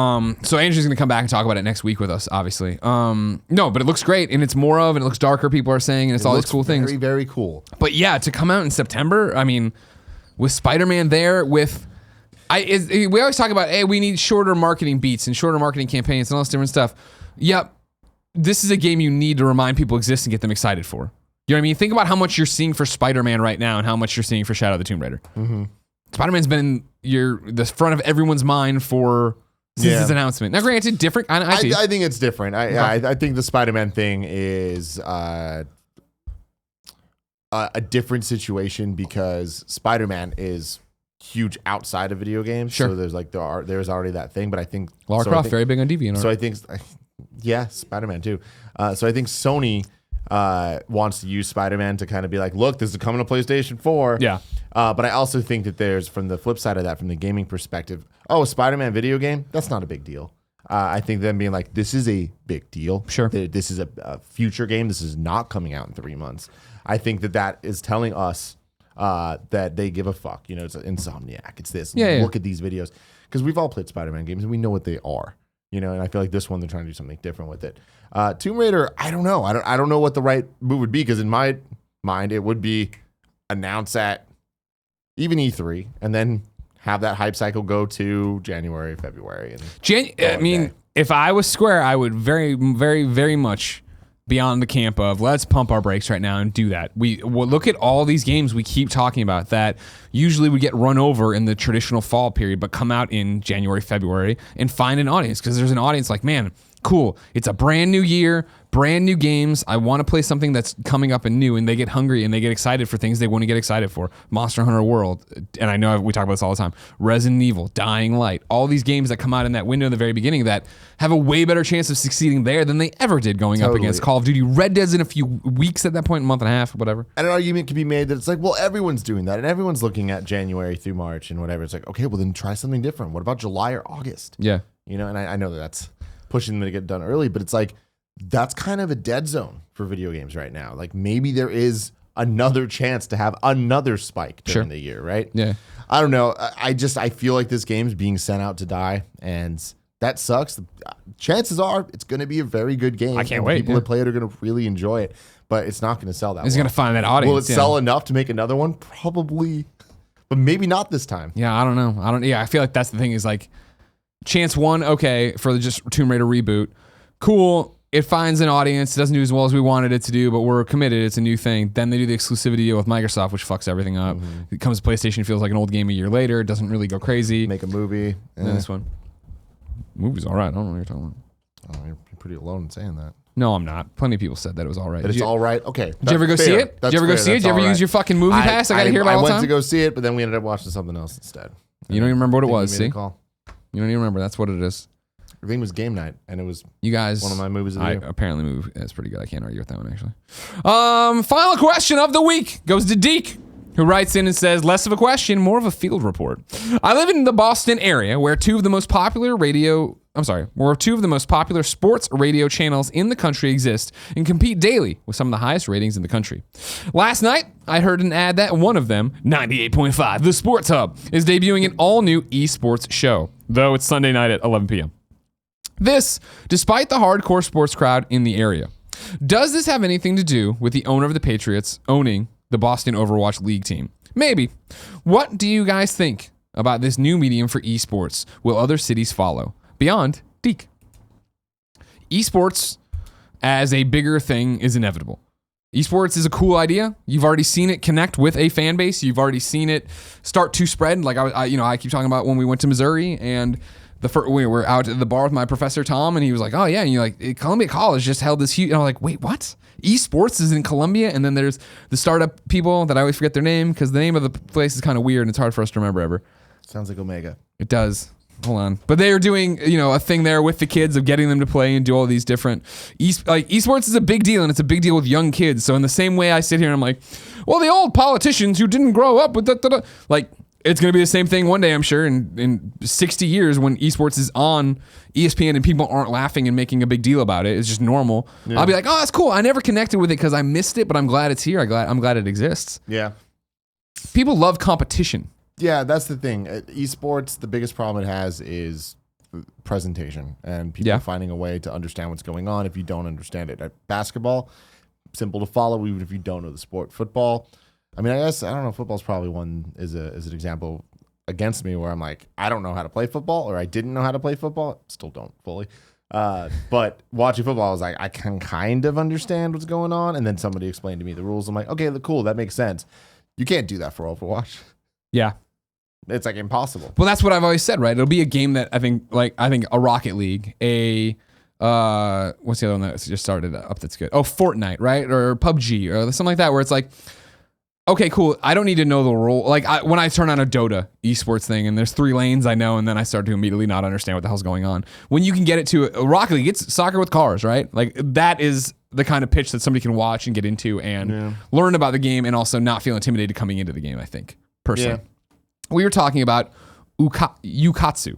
So Andrea's going to come back and talk about it next week with us, obviously. No, but it looks great, and it's more of, and it looks darker, people are saying, and it's all these cool things. Very, very cool. But yeah, to come out in September, I mean, with Spider-Man there, we always talk about, hey, we need shorter marketing beats and shorter marketing campaigns and all this different stuff. Yep. This is a game you need to remind people exist and get them excited for. You know what I mean? Think about how much you're seeing for Spider-Man right now and how much you're seeing for Shadow of the Tomb Raider. Mm-hmm. Spider-Man's been in the front of everyone's mind since its announcement. Now, granted, different. I think it's different. I think the Spider-Man thing is a different situation because Spider-Man is huge outside of video games. Sure. So there's already that thing. But I think Lara Croft very big on DeviantArt. So I think. Yeah, Spider-Man too. So I think Sony wants to use Spider-Man to kind of be like, look, this is coming to PlayStation 4. Yeah. But I also think that there's, from the flip side of that, from the gaming perspective, a Spider-Man video game, that's not a big deal. I think them being like, this is a big deal. Sure. This is a future game. This is not coming out in 3 months. I think that is telling us that they give a fuck. You know, it's Insomniac. It's this. Look at these videos. Because we've all played Spider-Man games and we know what they are. You know, and I feel like this one, they're trying to do something different with it. Tomb Raider, I don't know. I don't know what the right move would be because in my mind, it would be announce at even E3 and then have that hype cycle go to January, February. If I was Square, I would very, very, very much be on the camp of let's pump our brakes right now and do that. We'll look at all these games we keep talking about that usually would get run over in the traditional fall period, but come out in January, February and find an audience because there's an audience like, man, cool. It's a brand new year, brand new games. I want to play something that's coming up and new, and they get hungry and they get excited for things they want to get excited for. Monster Hunter World, and I know we talk about this all the time. Resident Evil, Dying Light, all these games that come out in that window in the very beginning that have a way better chance of succeeding there than they ever did going up against Call of Duty. Red Dead's in a few weeks at that point, a month and a half, whatever. And an argument can be made that it's like, well, everyone's doing that, and everyone's looking at January through March and whatever. It's like, okay, well then try something different. What about July or August? Yeah. You know, and I know that's pushing them to get done early, but it's like that's kind of a dead zone for video games right now. Like maybe there is another chance to have another spike during the year, right? Yeah. I don't know. I feel like this game's being sent out to die, and that sucks. Chances are it's going to be a very good game. I can't wait. People that play it are going to really enjoy it, but it's not going to sell that. It's going to find that audience. Will it sell enough to make another one? Probably, but maybe not this time. Yeah, I don't know. I feel like that's the thing is like chance one, okay, for the just Tomb Raider reboot. Cool. It finds an audience. It doesn't do as well as we wanted it to do, but we're committed. It's a new thing. Then they do the exclusivity deal with Microsoft, which fucks everything up. It comes to PlayStation, feels like an old game a year later. It doesn't really go crazy. Make a movie. And then this one. Movie's all right. I don't know what you're talking about. Oh, you're pretty alone in saying that. No, I'm not. Plenty of people said that it was all right. That it's all right? Okay. Did you ever go see it? Did you ever go see it? Did you ever use your fucking movie pass? I got to hear about it all the time. I went to go see it, but then we ended up watching something else instead. You don't even remember what it was, see? You don't even remember. That's what it is. Everything was game night, and it was you guys. One of my movies of the year. Apparently, movie that's pretty good. I can't argue with that one actually. Final question of the week goes to Deke, who writes in and says, "Less of a question, more of a field report. I live in the Boston area, where two of the most popular sports radio channels in the country exist and compete daily with some of the highest ratings in the country. Last night, I heard an ad that one of them, 98.5, The Sports Hub, is debuting an all-new esports show, though it's Sunday night at 11 p.m. This, despite the hardcore sports crowd in the area. Does this have anything to do with the owner of the Patriots owning the Boston Overwatch League team? Maybe. What do you guys think about this new medium for esports? Will other cities follow? Beyond Deke. Esports as a bigger thing is inevitable. Esports is a cool idea. You've already seen it connect with a fan base. You've already seen it start to spread. Like I keep talking about when we went to Missouri and we were out at the bar with my professor Tom, and he was like, "Oh yeah," and you're like, "Columbia College just held this huge." And I'm like, "Wait, what? Esports is in Columbia?" And then there's the startup people that I always forget their name because the name of the place is kind of weird and it's hard for us to remember ever. Sounds like Omega. It does. hold on. But they are doing, a thing there with the kids of getting them to play and do all these different esports is a big deal, and it's a big deal with young kids. So in the same way I sit here and I'm like, well, the old politicians who didn't grow up with that, like it's going to be the same thing one day, I'm sure, in 60 years when esports is on ESPN and people aren't laughing and making a big deal about it. It's just normal. Yeah. I'll be like, oh, that's cool. I never connected with it because I missed it, but I'm glad it's here. I'm glad it exists. Yeah. People love competition. Yeah, that's the thing. Esports, the biggest problem it has is presentation and people finding a way to understand what's going on if you don't understand it. At basketball, simple to follow even if you don't know the sport. Football, I mean, I don't know, football's probably one is an example against me where I'm like, I don't know how to play football, or I didn't know how to play football. Still don't fully. But watching football, I was like, I can kind of understand what's going on. And then somebody explained to me the rules. I'm like, okay, cool, that makes sense. You can't do that for Overwatch. Yeah. It's like impossible. Well, that's what I've always said, right? It'll be a game that I think a Rocket League, what's the other one that just started up that's good? Oh, Fortnite, right? Or PUBG or something like that, where it's like, okay, cool. I don't need to know the rule. Like when I turn on a Dota esports thing and there's 3 lanes I know, and then I start to immediately not understand what the hell's going on. When you can get it to a Rocket League, it's soccer with cars, right? Like that is the kind of pitch that somebody can watch and get into and learn about the game and also not feel intimidated coming into the game, I think, personally. Yeah. We were talking about Ukatsu.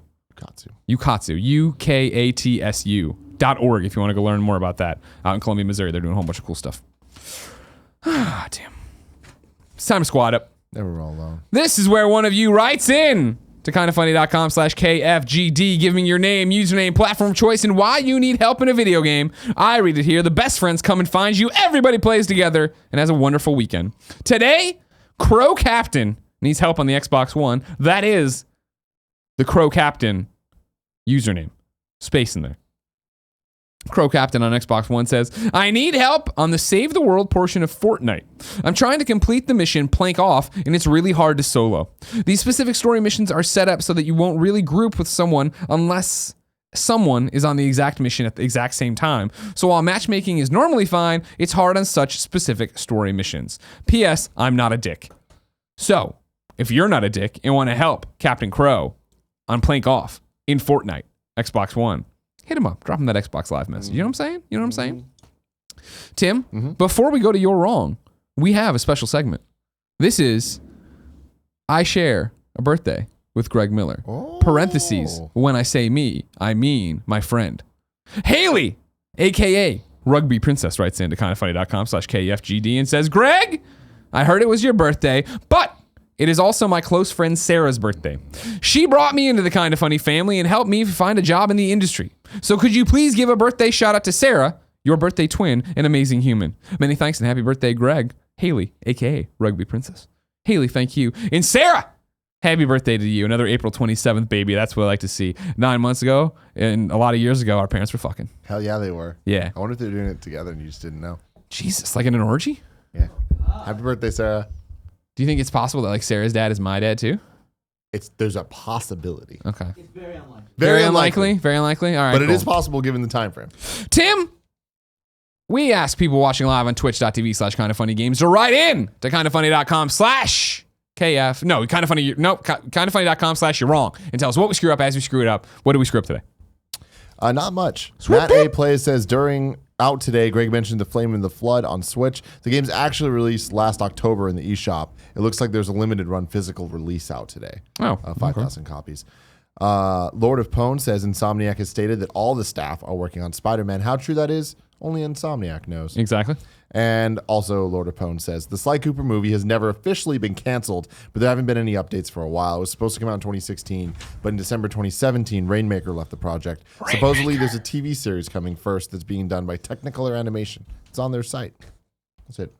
UKATSU.org if you want to go learn more about that. Out in Columbia, Missouri, they're doing a whole bunch of cool stuff. Ah, damn. It's time to squad up. Never all alone. This is where one of you writes in to kindafunny.com/KFGD, giving your name, username, platform of choice, and why you need help in a video game. I read it here. The best friends come and find you. Everybody plays together and has a wonderful weekend. Today, Crow Captain needs help on the Xbox One. That is the Crow Captain username. Space in there. Crow Captain on Xbox One says, I need help on the Save the World portion of Fortnite. I'm trying to complete the mission Plank Off, and it's really hard to solo. These specific story missions are set up so that you won't really group with someone unless someone is on the exact mission at the exact same time. So while matchmaking is normally fine, it's hard on such specific story missions. P.S. I'm not a dick. So, if you're not a dick and want to help Captain Crow on Plank Off in Fortnite, Xbox One, hit him up. Drop him that Xbox Live message. You know what I'm saying? Tim, before we go to Your Wrong, we have a special segment. This is I Share a Birthday with Greg Miller. Parentheses, when I say me, I mean my friend. Hayley, a.k.a. RugbyPrincess, writes into kindafunny.com/KFGD and says, Greg, I heard it was your birthday, but it is also my close friend Sarah's birthday. She brought me into the Kinda Funny family and helped me find a job in the industry. So could you please give a birthday shout out to Sarah, your birthday twin, an amazing human. Many thanks and happy birthday, Greg. Hayley, a.k.a. RugbyPrincess. Hayley, thank you. And Sarah, happy birthday to you. Another April 27th baby. That's what I like to see. 9 months ago and a lot of years ago, our parents were fucking. Hell yeah, they were. Yeah. I wonder if they're doing it together and you just didn't know. Jesus, like in an orgy? Yeah. Happy birthday, Sarah. Do you think it's possible that like Sarah's dad is my dad too? There's a possibility. Okay. It's very unlikely. Very unlikely. Very unlikely. All right. But it is possible given the time frame. Tim, we ask people watching live on twitch.tv/kindafunnygames to write in to kindafunny.com/KF. No, kindafunny.com/ you're wrong. And tell us what we screw up as we screw it up. What did we screw up today? Not much. Matt A. Plays says out today, Greg mentioned The Flame and the Flood on Switch. The game's actually released last October in the eShop. It looks like there's a limited run physical release out today. 5,000 copies. Lord of Pone says Insomniac has stated that all the staff are working on Spider-Man. How true that is, only Insomniac knows. Exactly. And also Lord of Pone says the Sly Cooper movie has never officially been canceled, but there haven't been any updates for a while. It was supposed to come out in 2016, but in December 2017, Rainmaker left the project. Supposedly there's a TV series coming first that's being done by Technicolor Animation. It's on their site. That's it.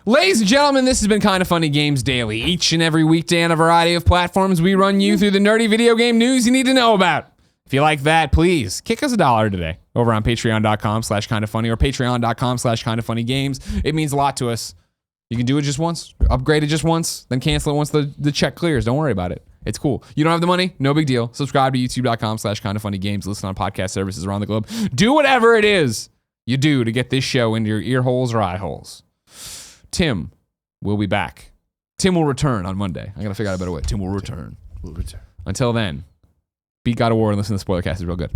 Ladies and gentlemen, this has been Kinda Funny Games Daily. Each and every weekday on a variety of platforms, we run you through the nerdy video game news you need to know about. If you like that, please kick us $1 today over on patreon.com/kindafunny or patreon.com/kindafunnygames. It means a lot to us. You can do it just once, upgrade it just once, then cancel it once the check clears. Don't worry about it. It's cool. You don't have the money? No big deal. Subscribe to youtube.com/kindafunnygames. Listen on podcast services around the globe. Do whatever it is you do to get this show into your ear holes or eye holes. Tim will be back. Tim will return on Monday. I got to figure out a better way. Tim will return. We'll return. Until then, beat God of War and listen to the Spoilercast is real good.